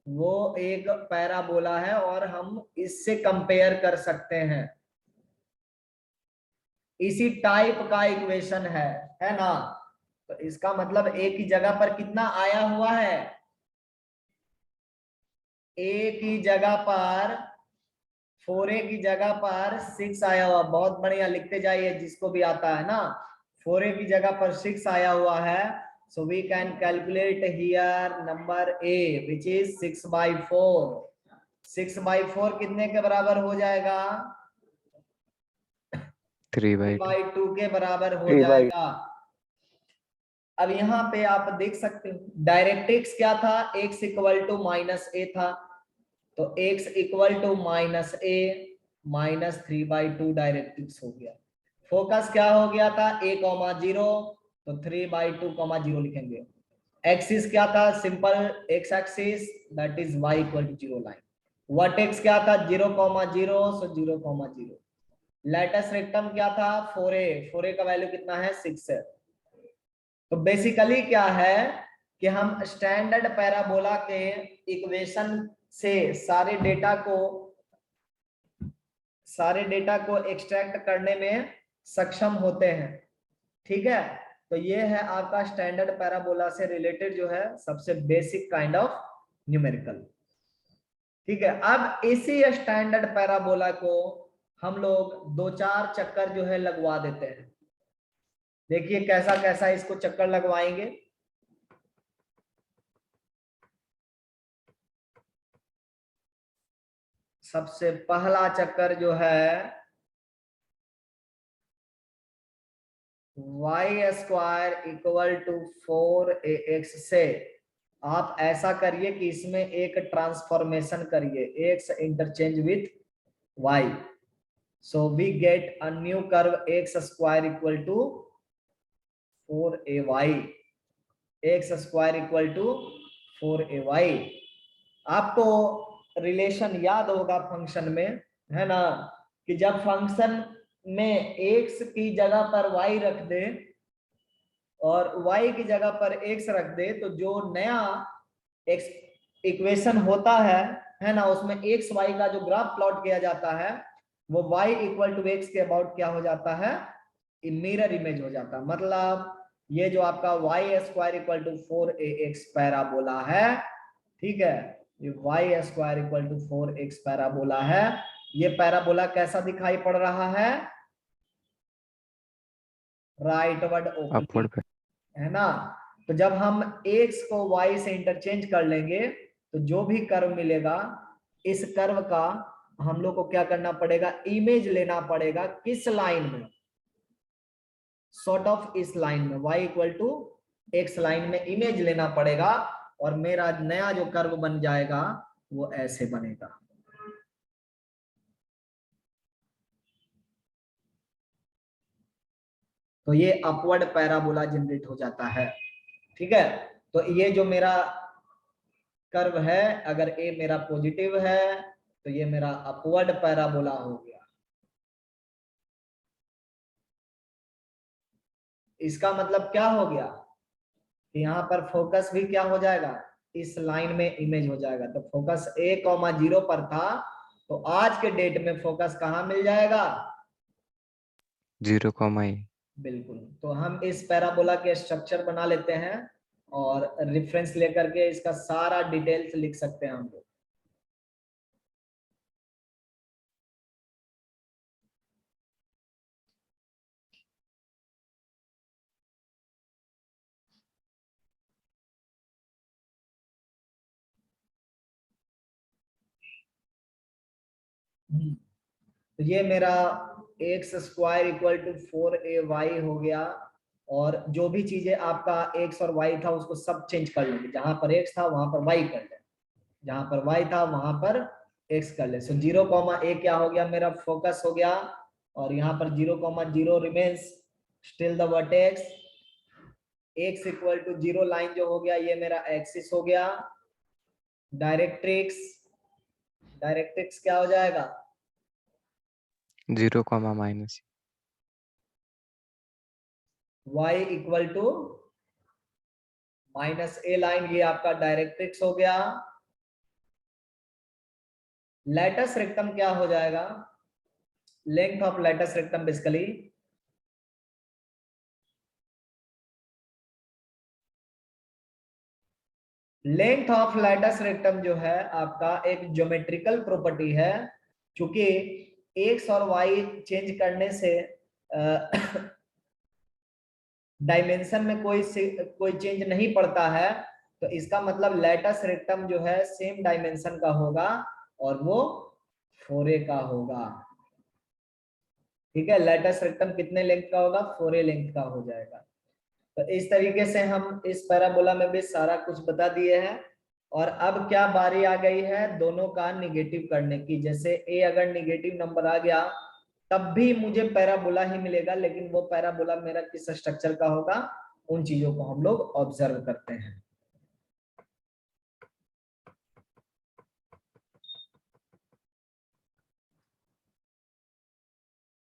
वो एक पैराबोला है और हम इससे कंपेयर कर सकते हैं। इसी टाइप का इक्वेशन है ना। तो इसका मतलब एक ही जगह पर कितना आया हुआ है? एक ही जगह पर 4a की जगह पर 6 आया हुआ। बहुत बढ़िया, लिखते जाइए जिसको भी आता है ना। 4a की जगह पर 6 आया हुआ है। So we can calculate here number a which is 6/4। 6/4 कितने के बराबर हो जाएगा? 3/2 3/2 के बराबर हो 3/2 जाएगा। अब यहाँ पे आप देख सकते हो डायरेक्ट्रिक्स क्या था, x equal to minus a था, तो x equal to minus a minus 3/2 directrix हो गया। फोकस क्या हो गया था, a,0 तो 3/2, 0 लिखेंगे। एक्सिस क्या था, simple x axis that is y equal to 0 line. Vertex क्या था, 0,0 सो 0,0। लेटस रेक्टम क्या था, 4a, 4a का वैल्यू कितना है, 6 है। तो बेसिकली क्या है कि हम स्टैंडर्ड पैराबोला के इक्वेशन से सारे डेटा को एक्सट्रैक्ट करने में सक्षम होते हैं। ठीक है, तो ये है आपका स्टैंडर्ड पैराबोला से रिलेटेड जो है सबसे बेसिक काइंड ऑफ न्यूमेरिकल। ठीक है, अब इसी स्टैंडर्ड पैराबोला को हम लोग 2-4 चक्कर जो है लगवा देते हैं। देखिए कैसा कैसा इसको चक्कर लगवाएंगे। सबसे पहला चक्कर जो है y² इक्वल टू 4ax से आप ऐसा करिए कि इसमें एक ट्रांसफॉर्मेशन करिए, x interchange with y, so we get a new curve x² equal to 4ay, x² equal to 4ay। आपको रिलेशन याद होगा फंक्शन में, है ना, कि जब फंक्शन में x की जगह पर y रख दे और y की जगह पर x रख दे, तो जो नया x इक्वेशन होता है ना, उसमें x y का जो ग्राफ प्लॉट किया जाता है वो y इक्वल टू x के अबाउट क्या हो जाता है, मिरर इमेज हो जाता है। मतलब ये जो आपका y² equal to 4ax parabola है, ठीक है, ये y² equal to 4x parabola है। ये पैराबोला कैसा दिखाई पड़ रहा है, राइटवर्ड ओब्लिक, अपवर्ड है ना। तो जब हम x को y से इंटरचेंज कर लेंगे तो जो भी कर्व मिलेगा, इस कर्व का हम लोग को क्या करना पड़ेगा, इमेज लेना पड़ेगा। किस लाइन में, सॉर्ट ऑफ इस लाइन में, y equal to x line में इमेज लेना पड़ेगा, और मेरा नया जो कर्व बन जाएगा वो ऐसे बनेगा। तो ये अपवर्ड पैराबोला जनरेट हो जाता है। ठीक है, तो ये जो मेरा कर्व है, अगर ए मेरा पॉजिटिव है तो ये मेरा अपवर्ड पैराबोला हो गया। इसका मतलब क्या हो गया कि यहाँ पर फोकस भी क्या हो जाएगा, इस लाइन में इमेज हो जाएगा। तो फोकस a,0 पर था, तो आज के डेट में फोकस कहाँ मिल जाएगा, 0,a। बिल्कुल। तो हम इस पैराबोला के स्ट्रक्चर बना लेते हैं और रेफरेंस लेकर के इसका सारा डिटेल्स लिख सकते हैं हम लोग। तो ये मेरा x² इक्वल टू 4ay हो गया, और जो भी चीजें आपका x और y था उसको सब चेंज कर लेंगे। जहां पर x था वहां पर y कर ले, जहां पर y था वहां पर x कर ले। सो 0,a क्या हो गया, मेरा फोकस हो गया, और यहाँ पर 0,0 remains still the vertex. x equal to 0 line जो हो गया ये मेरा एक्सिस हो गया। डायरेक्ट्रिक्स क्या हो जाएगा, 0, y equal to -a line, ये आपका डायरेक्ट्रिक्स हो गया। लेटस रेक्टम क्या हो जाएगा, length of latus rectum basically length of latus rectum जो है आपका एक ज्योमेट्रिकल प्रॉपर्टी है। क्योंकि एक्स और वाई चेंज करने से डायमेंशन में कोई चेंज नहीं पड़ता है, तो इसका मतलब लेटस रेक्टम जो है सेम डायमेंशन का होगा और वो 4a का होगा। ठीक है, लेटेस्ट रेक्टम कितने लेंथ का होगा, 4a लेंथ का हो जाएगा। तो इस तरीके से हम इस पैराबोला में भी सारा कुछ बता दिए हैं। और अब क्या बारी आ गई है दोनों का निगेटिव करने की। जैसे a अगर निगेटिव नंबर आ गया तब भी मुझे पैराबोला ही मिलेगा, लेकिन वो पैराबोला मेरा किस स्ट्रक्चर का होगा, उन चीजों को हम लोग ऑब्जर्व करते हैं।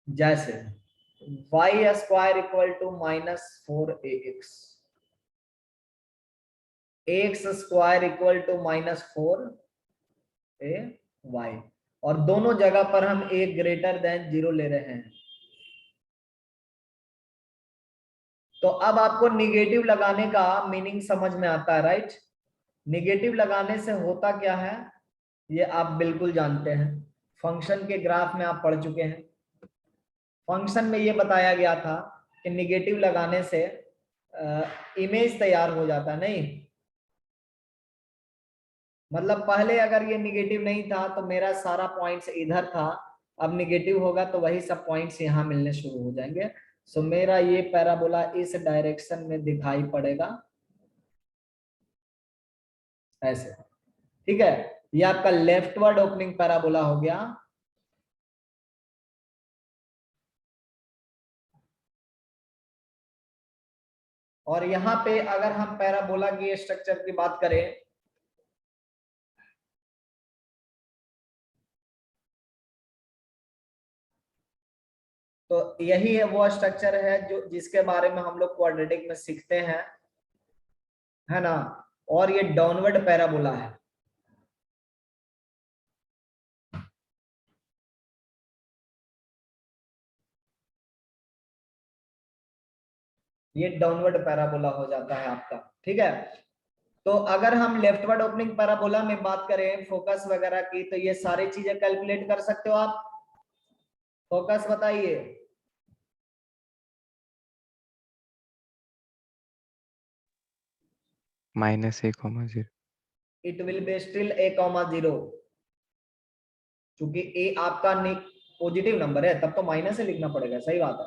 जैसे y square equal to -4ax, x square equal to -4ay, और दोनों जगह पर हम a ग्रेटर देन 0 ले रहे हैं। तो अब आपको निगेटिव लगाने का मीनिंग समझ में आता है, राइट। निगेटिव लगाने से होता क्या है ये आप बिल्कुल जानते हैं, फंक्शन के ग्राफ में आप पढ़ चुके हैं। फंक्शन में ये बताया गया था कि निगेटिव लगाने से इमेज तैयार हो जाता, नहीं मतलब पहले अगर ये निगेटिव नहीं था तो मेरा सारा पॉइंट्स इधर था, अब निगेटिव होगा तो वही सब पॉइंट्स यहाँ मिलने शुरू हो जाएंगे। सो मेरा ये पैराबोला इस डायरेक्शन में दिखाई पड़ेगा ऐसे, ठीक है। ये आपका लेफ्टवर्ड ओपनिंग पैराबोला हो गया। और यहाँ पे अगर हम पैराबोला की स्ट्रक्चर की बात करें तो यही है वो स्ट्रक्चर है जो जिसके बारे में हम लोग क्वाड्रेटिक में सीखते हैं, है ना। और ये डाउनवर्ड पैराबोला है। ये डाउनवर्ड पैराबोला हो जाता है आपका, ठीक है। तो अगर हम लेफ्टवर्ड ओपनिंग पैराबोला में बात करें फोकस वगैरह की, तो ये सारी चीजें कैलकुलेट कर सकते हो आप। फोकस बताइए। -a,0 it will be still a,0, चूंकि a आपका पॉजिटिव नंबर है तब तो माइनस से लिखना पड़ेगा, सही बात है।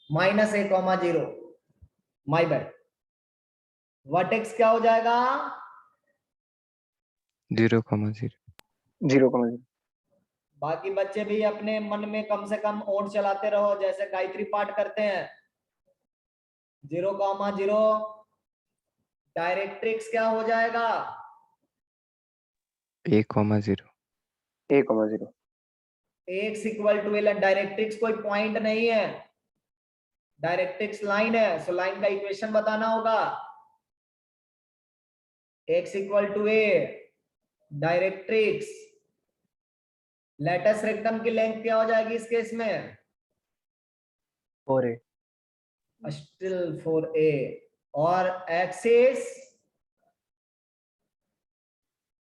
-a,0 my bad. वर्टेक्स क्या हो जाएगा, 0,0 0,0। बाकी बच्चे भी अपने मन में कम से कम ओड चलाते रहो, जैसे गायत्री पाठ करते हैं। 0,0 डायरेक्ट्रिक्स क्या हो जाएगा, a,0 a,0। x equal to L. Directrix कोई पॉइंट नहीं है, डायरेक्ट्रिक्स लाइन है, सो लाइन का इक्वेशन बताना होगा। x equal to a, directrix latus rectum की लेंथ क्या हो जाएगी इस केस में, 4a। Still 4a। और axis,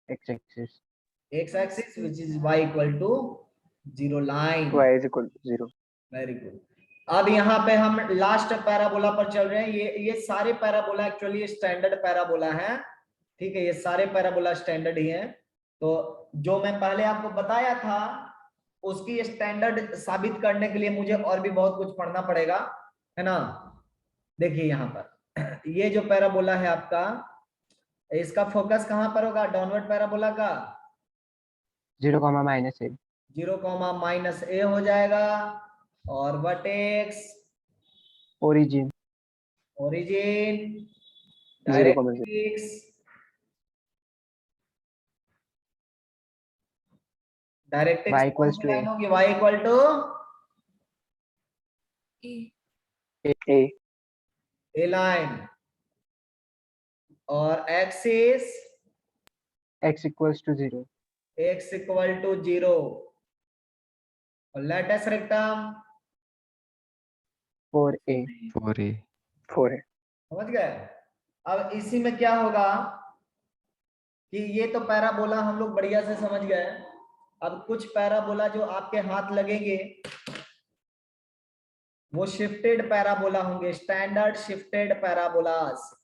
x axis x axis which is y equal to 0 line। y is equal to 0। Very good. अब यहाँ पे हम लास्ट पैराबोला पर चल रहे हैं। ये सारे पैराबोला एक्चुअली स्टैंडर्ड पैराबोला हैं, ठीक है। ये सारे पैराबोला स्टैंडर्ड ही हैं। तो जो मैं पहले आपको बताया था उसकी स्टैंडर्ड साबित करने के लिए मुझे और भी बहुत कुछ पढ़ना पड़ेगा, है ना। देखिए यहाँ पर ये जो पैराबोला है आपका, इसका फोकस कहाँ पर होगा डाउनवर्ड पैराबोला का, 0, -a। 0, -a हो जाएगा। और vertex, origin origin, 0,0। Directrix, directrix y equals to a। होगी y equal to a। A line. और axis x equals to 0। x equal to 0। और latus rectum 4a। 4a 4a। समझ गए। अब इसी में क्या होगा कि ये तो पैराबोला हम लोग बढ़िया से समझ गए। अब कुछ पैराबोला जो आपके हाथ लगेंगे वो शिफ्टेड पैराबोला होंगे, स्टैंडर्ड शिफ्टेड पैराबोलास।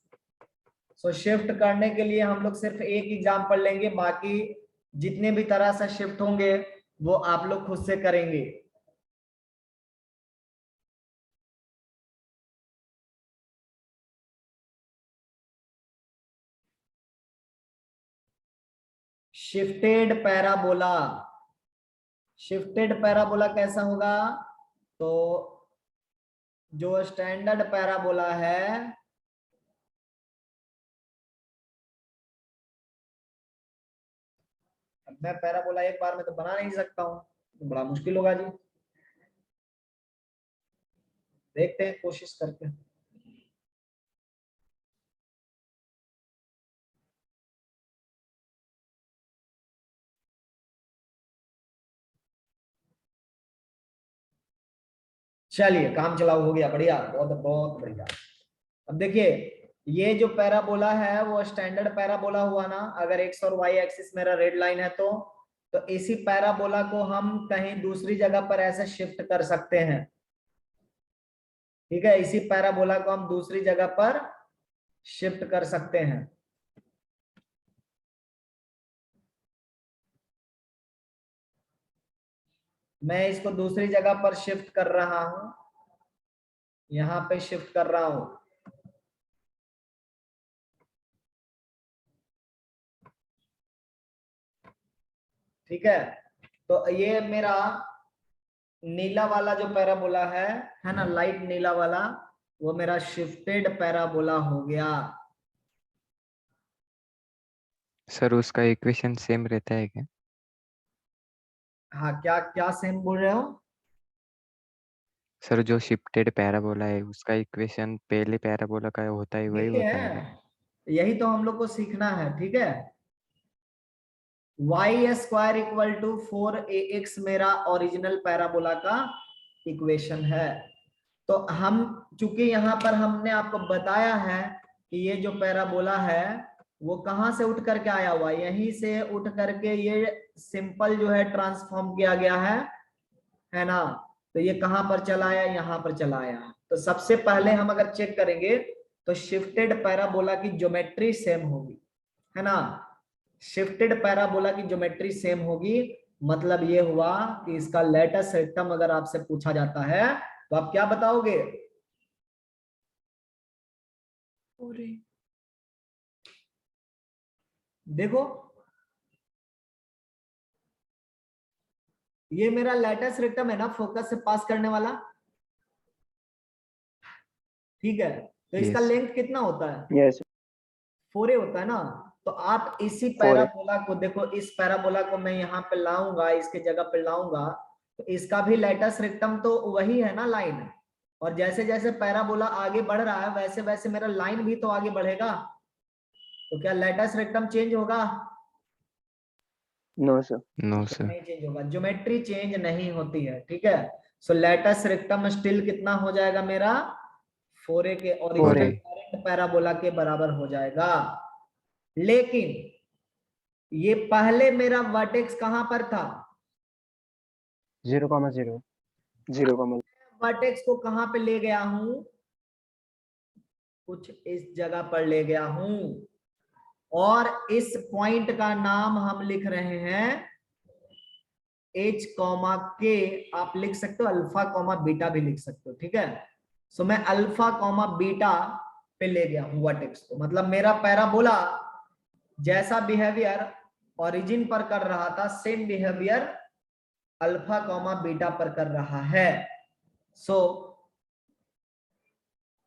सो शिफ्ट करने के लिए हम लोग सिर्फ एक एग्जांपल लेंगे, बाकी जितने भी तरह से शिफ्ट होंगे वो आप लोग खुद से करेंगे। Shifted parabola. शिफ्टेड पैराबोला कैसा होगा? तो जो स्टैंडर्ड पैराबोला है, अब मैं पैराबोला एक बार में तो बना नहीं सकता हूं, तो बड़ा मुश्किल होगा जी। देखते हैं कोशिश करके। चलिए काम चलाओ, हो गया, बढ़िया, बहुत बहुत बढ़िया। अब देखिए, ये जो पैराबोला है वो स्टैंडर्ड पैराबोला हुआ ना। अगर एक्स और वाई एक्सिस मेरा रेड लाइन है तो इसी पैराबोला को हम कहीं दूसरी जगह पर ऐसे शिफ्ट कर सकते हैं। ठीक है, इसी पैराबोला को हम दूसरी जगह पर शिफ्ट कर सकते हैं। मैं इसको दूसरी जगह पर शिफ्ट कर रहा हूं, यहां पे शिफ्ट कर रहा हूं। ठीक है, तो ये मेरा नीला वाला जो पैराबोला है ना, लाइट नीला वाला, वो मेरा शिफ्टेड पैराबोला हो गया। सर उसका इक्वेशन सेम रहता है क्या? हाँ, क्या क्या सेम बोल रहे हो? सर जो शिफ्टेड पैराबोला है उसका इक्वेशन पहले पैराबोला का होता है वही यही होता है है, क्या? यही तो हम लोग को सीखना है। ठीक है, Y square equal to 4ax मेरा ओरिजिनल पैराबोला का इक्वेशन है। तो हम, चूंकि यहाँ पर हमने आपको बताया है कि ये जो पैराबोला है वो कहाँ से उठ करके आया हुआ, यहीं से उठ करके ये सिंपल जो है ट्रांसफॉर्म किया गया है ना। तो ये कहां पर चला आया? यहाँ पर चला आया। तो सबसे पहले हम अगर चेक करेंगे तो शिफ्टेड पैराबोला की ज्योमेट्री सेम होगी, है ना। शिफ्टेड पैराबोला की ज्योमेट्री सेम होगी, मतलब ये हुआ कि इसका लेटेस्ट रेक्टम अगर आपसे पूछा जाता है तो आप क्या बताओगे? देखो, ये मेरा लेटेस्ट रेक्टम है ना, फोकस से पास करने वाला। ठीक है, तो इसका यस। लेंथ कितना होता है? Yes. 4a होता है ना। तो आप इसी 4a. पैराबोला को देखो, इस पैराबोला को मैं यहाँ पे लाऊंगा, इसके जगह पे लाऊंगा, तो इसका भी लेटेस्ट रेक्टम तो वही है ना, लाइन। और जैसे जैसे पैराबोला आगे बढ़ रहा है वैसे वैसे मेरा लाइन भी तो आगे बढ़ेगा। तो क्या लेटेस्ट रेक्टम चेंज होगा? No, sir. No sir. नहीं चेंज होगा, ज्योमेट्री चेंज नहीं होती है। ठीक है, सो लेटेस्ट रेक्टम स्टिल कितना हो जाएगा मेरा? 4a के 4a. ओरिजिनल पैराबोला के बराबर हो जाएगा। लेकिन ये पहले मेरा वर्टेक्स कहां पर था? 0,0. 0, वर्टेक्स को कहां पे ले गया हूं? कुछ इस जगह पर ले गया हूं, और इस पॉइंट का नाम हम लिख रहे हैं H कॉमा के। आप लिख सकते हो अल्फा कॉमा बीटा भी लिख सकते हो। ठीक है, सो मैं अल्फा कॉमा बीटा पे ले गया हूं वर्टेक्स को, मतलब मेरा पैराबोला जैसा बिहेवियर ओरिजिन पर कर रहा था same behaviour alpha comma beta पर कर रहा है। सो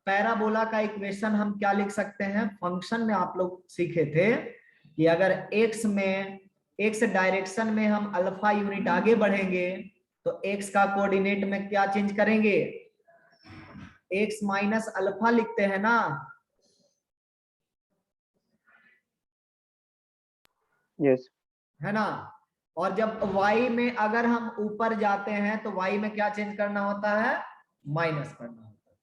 पैराबोला का इक्वेशन हम क्या लिख सकते हैं? फंक्शन में आप लोग सीखे थे कि अगर एक्स डायरेक्शन में हम अल्फा यूनिट आगे बढ़ेंगे तो एक्स का कोऑर्डिनेट में क्या चेंज करेंगे? एक्स माइनस अल्फा लिखते हैं ना। Yes. है ना। और जब y में अगर हम ऊपर जाते हैं तो y में क्या चेंज करना होता है? माइनस करना होता है।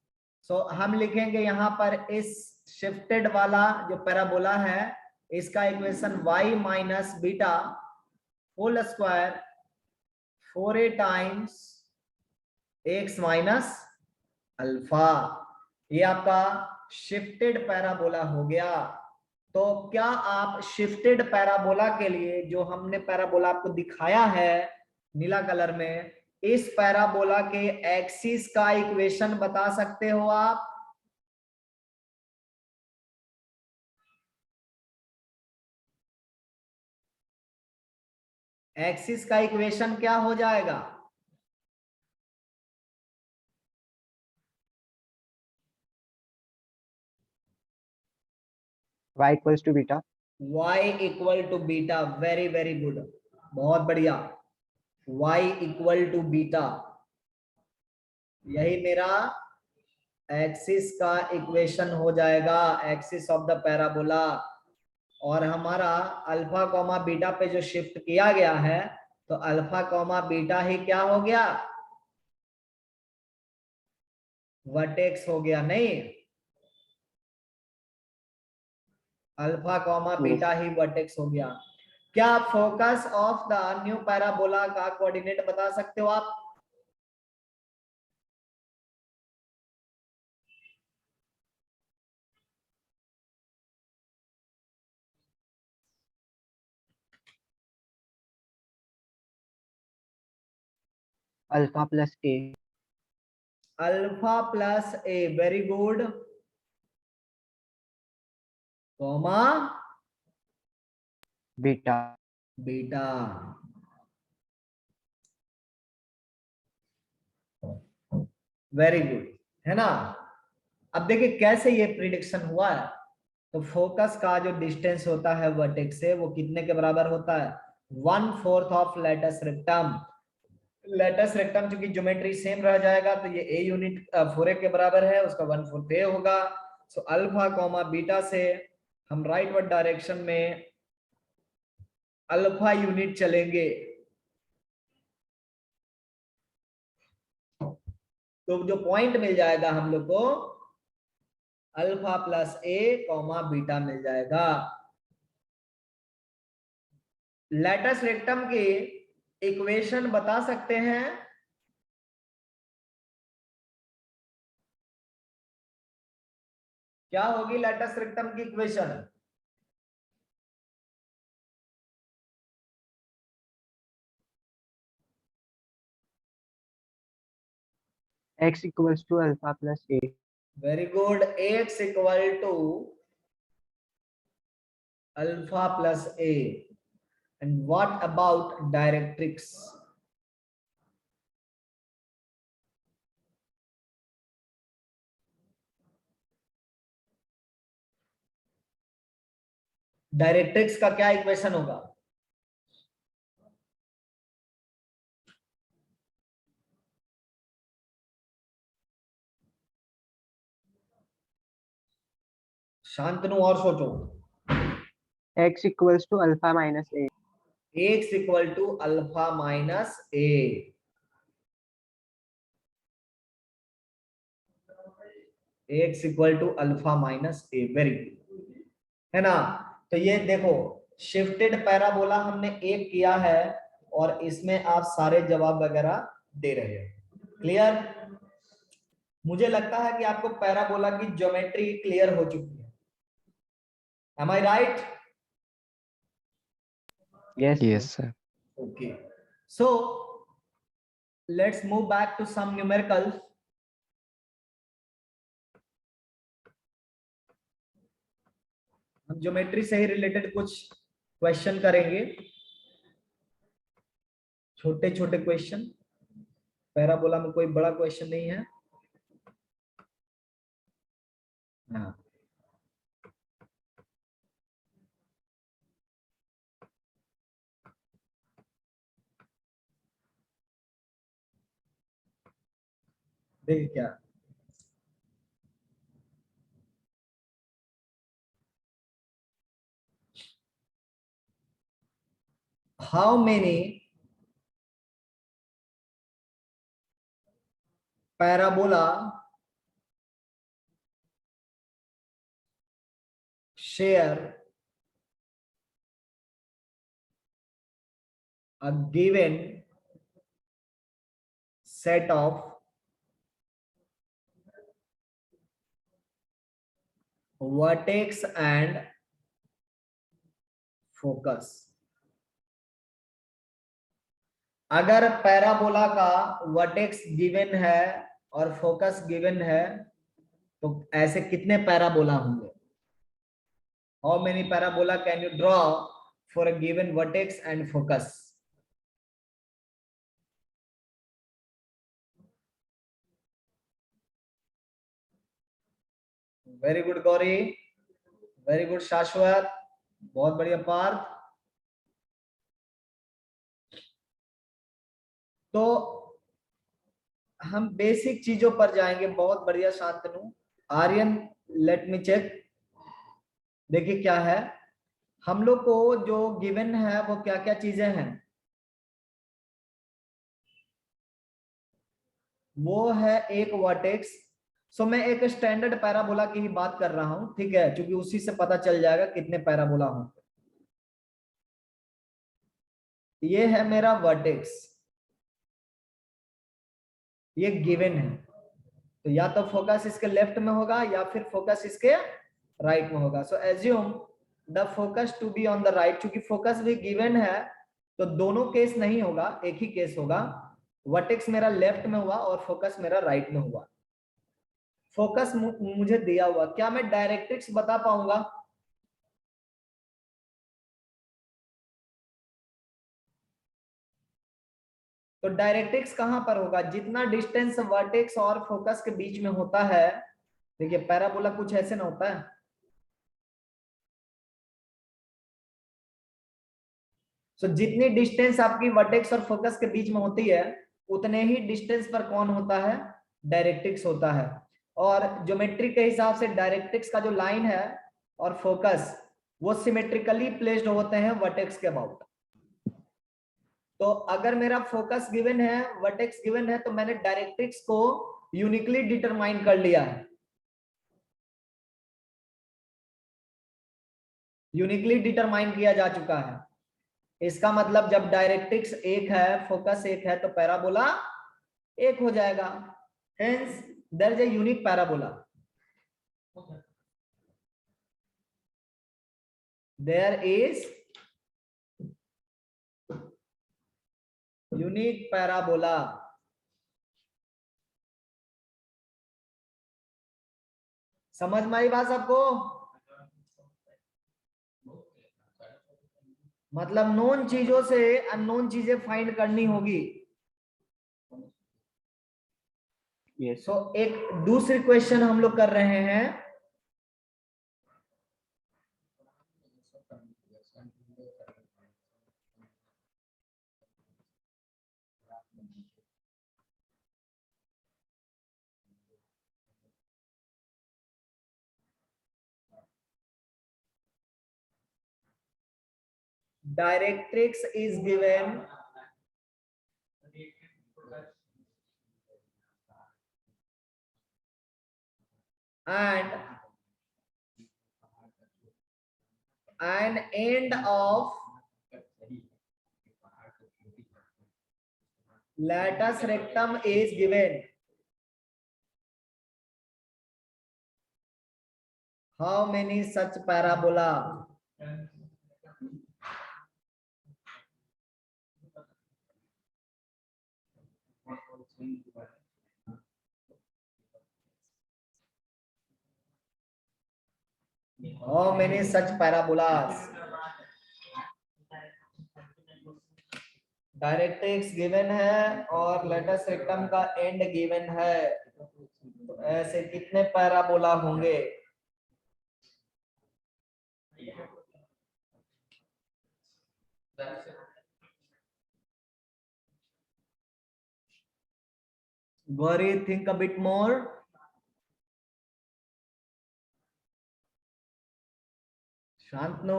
सो हम लिखेंगे यहां पर इस शिफ्टेड वाला जो पैराबोला है इसका equation y minus beta whole square 4a times x minus alpha. ये आपका शिफ्टेड पैराबोला हो गया। तो क्या आप शिफ्टेड पैराबोला के लिए जो हमने पैराबोला आपको दिखाया है नीला कलर में, इस पैराबोला के एक्सिस का इक्वेशन बता सकते हो आप? एक्सिस का इक्वेशन क्या हो जाएगा? y equals to beta. y equal to beta, very very good, बहुत बढ़िया। y इक्वल टू बीटा, यही मेरा एक्सिस का इक्वेशन हो जाएगा, एक्सिस ऑफ द पैराबोला। और हमारा अल्फा कॉमा बीटा पे जो शिफ्ट किया गया है, तो अल्फा कॉमा बीटा ही क्या हो गया? वर्टेक्स हो गया, नहीं? अल्फा कॉमा बीटा ही वर्टेक्स हो गया। क्या focus of the new parabola का कोऑर्डिनेट बता सकते हो आप? Alpha plus a. Alpha plus a, very good, comma beta. Beta. Very good, है ना? अब देखिए कैसे ये प्रिडिक्शन हुआ है। तो फोकस का जो डिस्टेंस होता है वर्टेक्स से, वो कितने के बराबर होता है? 1/4 of latus rectum. Latus rectum चूंकि ज्योमेट्री सेम रह जाएगा, तो ये ए यूनिट 4a के बराबर है, उसका 1/4 a होगा। सो अल्फा कॉमा बीटा से हम राइटवर्ड डायरेक्शन में अल्फा यूनिट चलेंगे, तो जो पॉइंट मिल जाएगा हम लोग को, alpha plus a comma beta मिल जाएगा। लेटस रेक्टम की इक्वेशन बता सकते हैं? क्या होगी लेटस रेक्टम की equation? x equals to alpha plus a. Very good, x equal to alpha plus a. And what about directrix? Directrix का क्या इक्वेशन होगा? शांतनु और सोचो। x equals to alpha minus a. x equal to alpha minus a. x equal to alpha minus a, very good, है ना? तो ये देखो, शिफ्टेड पैराबोला हमने एक किया है, और इसमें आप सारे जवाब वगैरह दे रहे हैं। क्लियर? मुझे लगता है कि आपको पैराबोला की ज्योमेट्री क्लियर हो चुकी है। Am I right? Yes sir. Okay, so let's move back to some numericals. हम ज्योमेट्री से ही रिलेटेड कुछ क्वेश्चन करेंगे, छोटे छोटे क्वेश्चन। पैराबोला में कोई बड़ा क्वेश्चन नहीं है। हाँ, देखिए क्या, how many parabola share a given set of vertex and focus? अगर पैराबोला का वर्टेक्स गिवन है और फोकस गिवन है, तो ऐसे कितने पैराबोला होंगे? How many parabola can you draw for a given vertex and focus? Very good Gauri, very good शाश्वत, बहुत बढ़िया पार्थ। तो हम बेसिक चीजों पर जाएंगे। बहुत बढ़िया Shantanu. Aryan, let me check. देखिए क्या है, हम लोग को जो गिवन है वो क्या क्या चीजें हैं। वो है एक वर्टेक्स। सो मैं एक स्टैंडर्ड पैराबोला की ही बात कर रहा हूं, ठीक है, क्योंकि उसी से पता चल जाएगा कितने पैराबोला हों। ये है मेरा वर्टेक्स, ये गिवन है। तो या तो फोकस इसके लेफ्ट में होगा या फिर फोकस इसके राइट में होगा। So assume the focus to be on the right. चूंकि फोकस भी गिवन है तो दोनों केस नहीं होगा, एक ही केस होगा। वर्टेक्स मेरा लेफ्ट में हुआ और फोकस मेरा राइट में हुआ। फोकस मुझे दिया हुआ, क्या मैं डायरेक्ट्रिक्स बता पाऊंगा? तो डायरेक्ट्रिक्स कहां पर होगा? जितना डिस्टेंस वर्टेक्स और फोकस के बीच में होता है। देखिए पैराबोला कुछ ऐसे ना होता है। सो जितनी डिस्टेंस आपकी वर्टेक्स और फोकस के बीच में होती है उतने ही डिस्टेंस पर कौन होता है? डायरेक्ट्रिक्स होता है। और ज्योमेट्री के हिसाब से डायरेक्ट्रिक्स का जो लाइन है और फोकस वो सिमेट्रिकली प्लेस्ड होते हैं वर्टेक्स के अबाउट। तो अगर मेरा फोकस गिवन है, वर्टेक्स गिवन है, तो मैंने डायरेक्ट्रिक्स को यूनिकली डिटरमाइन कर लिया है। यूनिकली डिटरमाइन किया जा चुका है। इसका मतलब जब डायरेक्ट्रिक्स एक है, फोकस एक है, तो पैराबोला एक हो जाएगा। Hence there is a unique parabola. There is unique parabola. समझ में आई बात सबको? मतलब नोन चीजों से अननोन चीजें फाइंड करनी होगी। yes. तो एक दूसरी क्वेश्चन हम लोग कर रहे हैं। Directrix is given and an end of latus rectum is given. How many such parabola? How many such parabolas? Directrix given है और लेटस रेक्टम का एंड गिवन है, तो ऐसे कितने पैराबोला होंगे? Gauri, think a bit more. Shantanu,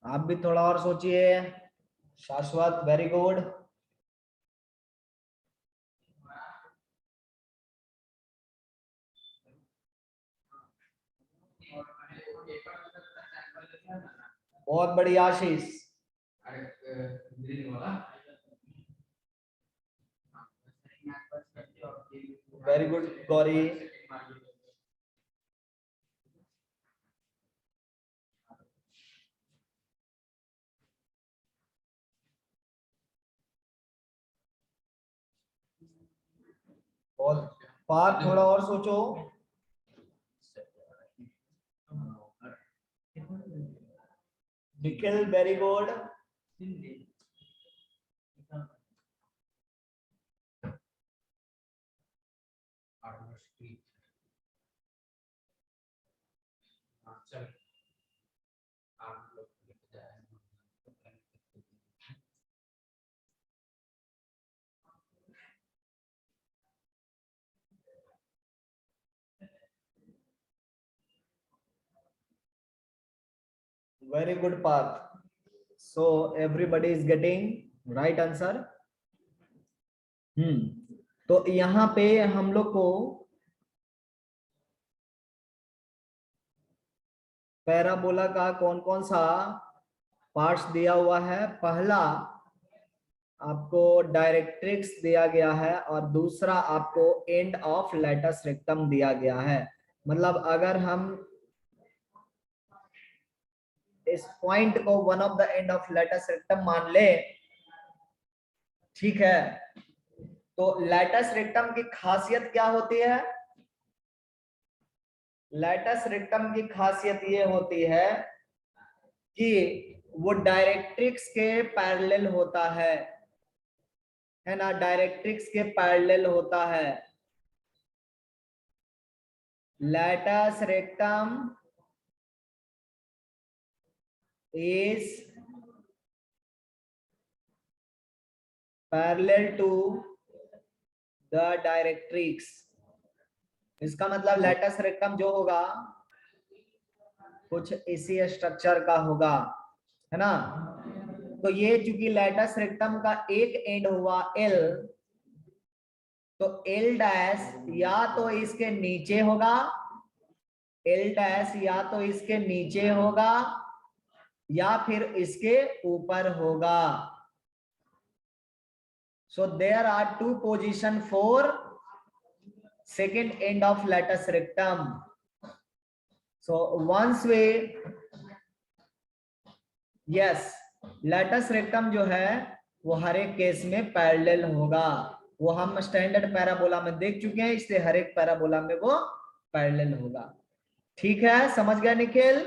आप भी थोड़ा और सोचिए। शाश्वत, वेरी गुड। बहुत बढ़िया आशीष, वेरी गुड गौरी। और पार थोड़ा और सोचो। Nikhil, very good. Very good path. So everybody is getting right answer. तो यहाँ पे हम लोग को पैराबोला का कौन कौन सा पार्ट्स दिया हुआ है? पहला आपको डायरेक्ट्रिक्स दिया गया है और दूसरा आपको एंड ऑफ लेटस रेक्टम दिया गया है। मतलब अगर हम इस पॉइंट को one of the end of latus rectum मान ले, ठीक है, तो लेटस रेक्टम की खासियत क्या होती है? लेटस रेक्टम की खासियत ये होती है कि वो डायरेक्ट्रिक्स के पैरेलल होता है ना, डायरेक्ट्रिक्स के पैरेलल होता है। Latus rectum is parallel to the directrix। इसका मतलब लेटस रेक्टम जो होगा कुछ इसी स्ट्रक्चर का होगा, है ना। तो ये चूंकि लेटस रेक्टम का एक एंड हुआ L, तो L डैश या तो इसके नीचे होगा, L डैश या तो इसके नीचे होगा या फिर इसके ऊपर होगा। So there are two position for second end of latus rectum. So once we, yes, latus rectum जो है वो हर एक केस में पैरेलल होगा। वो हम स्टैंडर्ड पैराबोला में देख चुके हैं, इसलिए हर एक पैराबोला में वो पैरेलल होगा। ठीक है, समझ गया निखिल?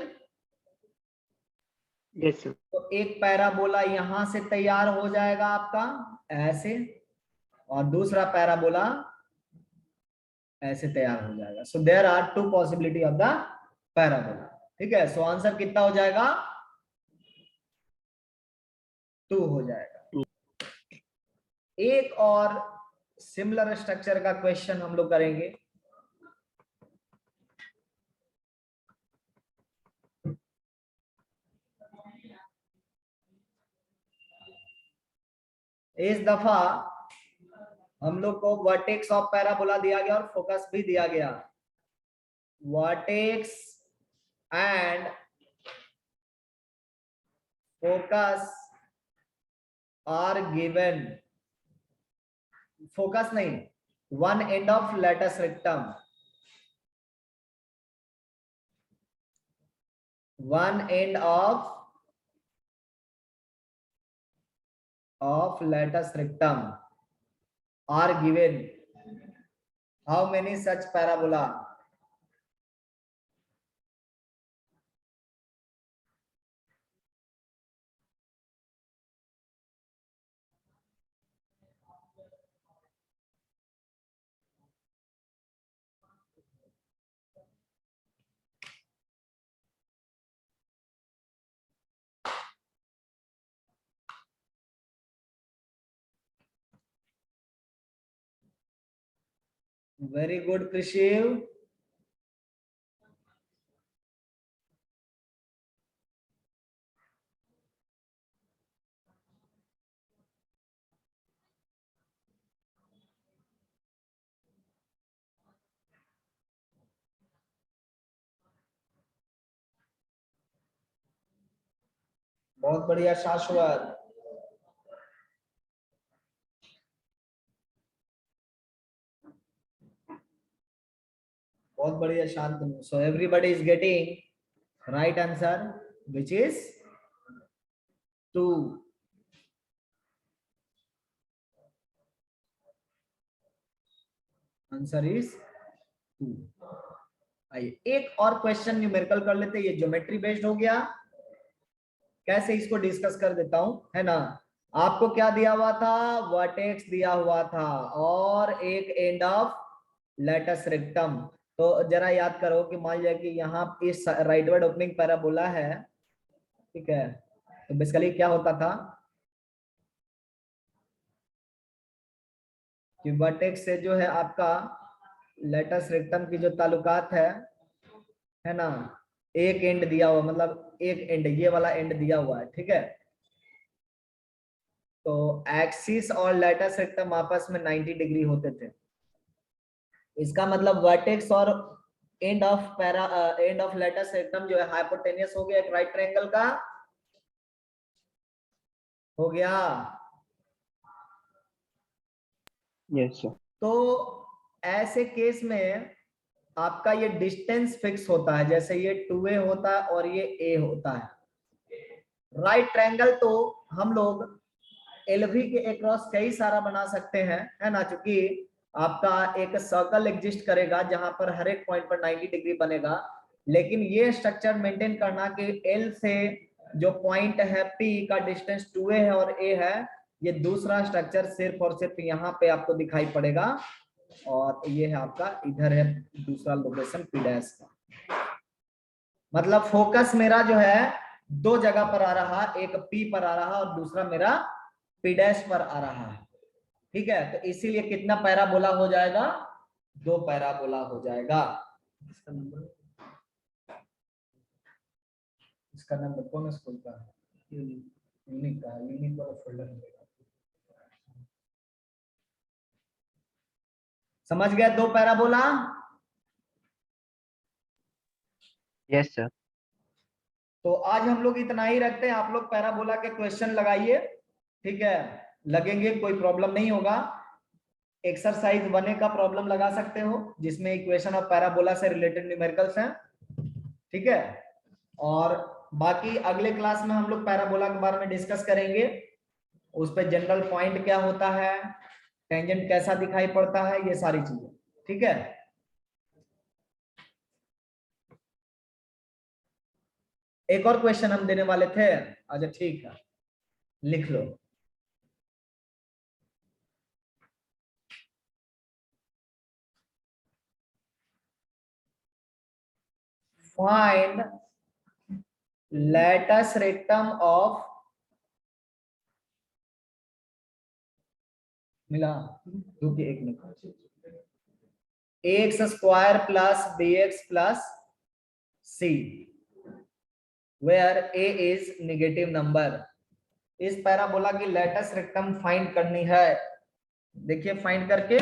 Yes sir. तो एक पैराबोला यहां से तैयार हो जाएगा आपका ऐसे, और दूसरा पैराबोला ऐसे तैयार हो जाएगा। So there are two possibility of the parabola. ठीक है, सो आंसर कितना हो जाएगा? 2 हो जाएगा। एक और सिमिलर स्ट्रक्चर का क्वेश्चन हम लोग करेंगे। इस दफा हम लोग को वर्टेक्स ऑफ पैराबोला दिया गया और फोकस भी दिया गया। Vertex and focus are given. Focus नहीं, one end of latus rectum, one end of latus rectum are given. How many such parabola? Very good, Krishiv. बहुत बढ़िया शाश्वत। बहुत बढ़िया Shantanu. So everybody is getting right answer, which is 2. Answer is 2। आइए एक और question numerical कर लेते हैं। ये ज्योमेट्री बेस्ड हो गया। कैसे इसको डिस्कस कर देता हूं, है ना। आपको क्या दिया हुआ था? वर्टेक्स दिया हुआ था और एक एंड ऑफ लेटस रेक्टम। तो जरा याद करो कि मान लिया कि यहाँ इस राइटवर्ड ओपनिंग पैराबोला है, ठीक है, तो बेसिकली क्या होता था कि वर्टेक्स से जो है आपका लेटस रेक्टम की जो ताल्लुकात है ना, एक एंड दिया हुआ, मतलब एक एंड, ये वाला एंड दिया हुआ है, ठीक है। तो एक्सिस और लेटस रेक्टम आपस में 90 डिग्री होते थे। इसका मतलब वर्टेक्स और एंड ऑफ लेटस रेक्टम जो है हाइपोटेनियस हो गया, एक राइट ट्रायंगल का हो गया। Yes sir. तो ऐसे केस में आपका ये डिस्टेंस फिक्स होता है, जैसे ये 2a होता है और ये a होता है। राइट ट्रायंगल तो हम लोग एलवी के अक्रॉस कई सारा बना सकते हैं, है ना, क्योंकि आपका एक सर्कल एग्जिस्ट करेगा जहां पर हर एक पॉइंट पर 90 डिग्री बनेगा। लेकिन ये स्ट्रक्चर मेंटेन करना कि एल से जो पॉइंट है पी का डिस्टेंस 2a है और a है, ये दूसरा स्ट्रक्चर सिर्फ और सिर्फ यहाँ पे आपको दिखाई पड़ेगा, और ये है आपका, इधर है दूसरा लोकेशन पी डैश का। मतलब फोकस मेरा जो है दो जगह पर आ रहा, एक पी पर आ रहा और दूसरा मेरा पी डैश पर आ रहा है, ठीक है। तो इसीलिए कितना पैराबोला हो जाएगा, 2 पैराबोला हो जाएगा। इसका नंबर कौन स्कूल का है? यूनिक का, यूनिक वाला फोल्डर मिलेगा। समझ गए 2 पैराबोला? Yes sir. तो आज हम लोग इतना ही रखते हैं, आप लोग पैराबोला के क्वेश्चन लगाइए, ठीक है, लगेंगे, कोई प्रॉब्लम नहीं होगा। एक्सरसाइज 1A का प्रॉब्लम लगा सकते हो जिसमें इक्वेशन ऑफ पैराबोला से रिलेटेड न्यूमेरिकल्स हैं, ठीक है। और बाकी अगले क्लास में हम लोग पैराबोला के बारे में डिस्कस करेंगे, उस पर जनरल पॉइंट क्या होता है, टेंजेंट कैसा दिखाई पड़ता है, ये सारी चीजें, ठीक है। एक और क्वेश्चन हम देने वाले थे, अच्छा ठीक है, लिख लो। फाइंड लेटस रेक्टम ऑफ, मिला क्योंकि एक minute, x square plus b x plus c where a is negative number. इस पैराबोला की लेटस रेक्टम फाइंड करनी है। देखिए फाइंड करके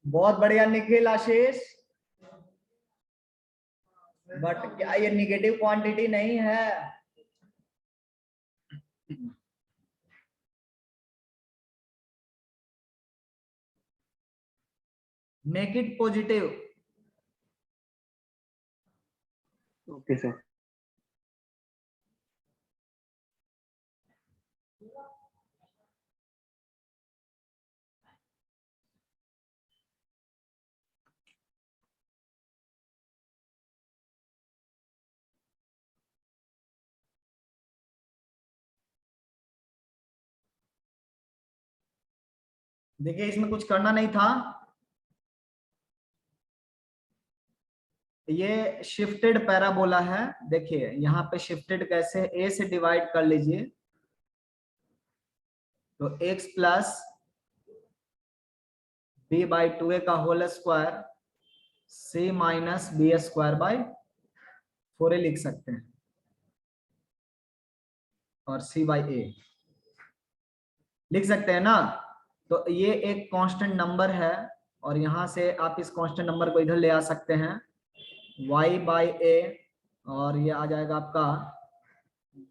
बहुत बढ़िया निखिल, आशीष। बट क्या ये निगेटिव क्वांटिटी नहीं है? Make it positive. Okay sir. देखिए इसमें कुछ करना नहीं था, ये शिफ्टेड पैराबोला है। देखिए यहाँ पे शिफ्टेड कैसे, ए से डिवाइड कर लीजिए, तो x plus b by 2a का whole square c minus b square by 4a लिख सकते हैं, और c बाई a लिख सकते हैं ना। तो ये एक कांस्टेंट नंबर है, और यहां से आप इस कांस्टेंट नंबर को इधर ले आ सकते हैं, y बाई a, और ये आ जाएगा आपका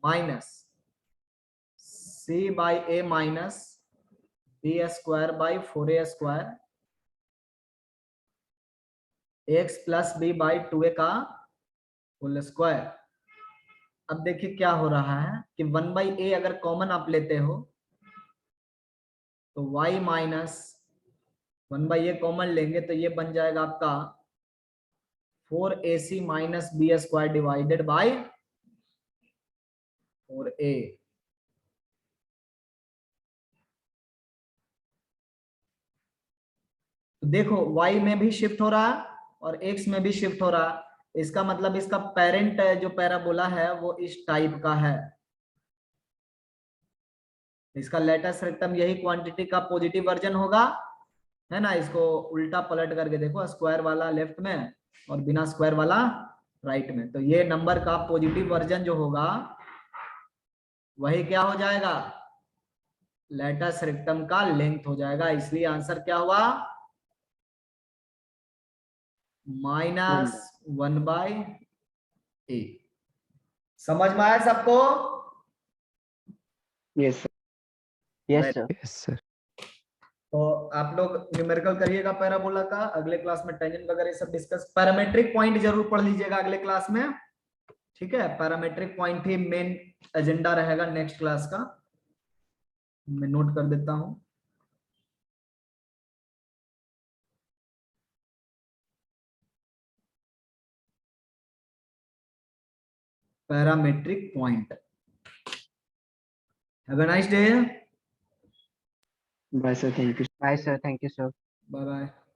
minus c by a minus b square by 4a square x plus b by 2a का होल स्क्वायर। अब देखिए क्या हो रहा है कि 1 बाई ए अगर कॉमन आप लेते हो तो y minus 1 by a common लेंगे तो ये बन जाएगा आपका 4ac minus b square divided by 4a। तो देखो y में भी शिफ्ट हो रहा है और x में भी शिफ्ट हो रहा है, इसका मतलब इसका पेरेंट जो पैराबोला है वो इस टाइप का है। इसका लेटेस्ट रेक्टम यही क्वांटिटी का पॉजिटिव वर्जन होगा, है ना। इसको उल्टा पलट करके देखो, स्क्वायर वाला लेफ्ट में और बिना स्क्वायर वाला राइट में, तो ये नंबर का पॉजिटिव वर्जन जो होगा वही क्या हो जाएगा, लेटेस्ट रेक्टम का लेंथ हो जाएगा। इसलिए आंसर क्या हुआ, -1/a। समझ में आया सबको? Yes sir. Yes Right. Sir. Yes sir. तो आप लोग न्यूमेरिकल करिएगा पैराबोला का, अगले क्लास में टेंजेंट वगैरह सब डिस्कस, पैरामेट्रिक पॉइंट जरूर पढ़ लीजिएगा अगले क्लास में, ठीक है। पैरामेट्रिक पॉइंट ही मेन एजेंडा रहेगा नेक्स्ट क्लास का, मैं नोट कर देता हूं। Parametric point. Have a nice day. Bye sir, thank you. Bye sir, thank you sir. Bye bye.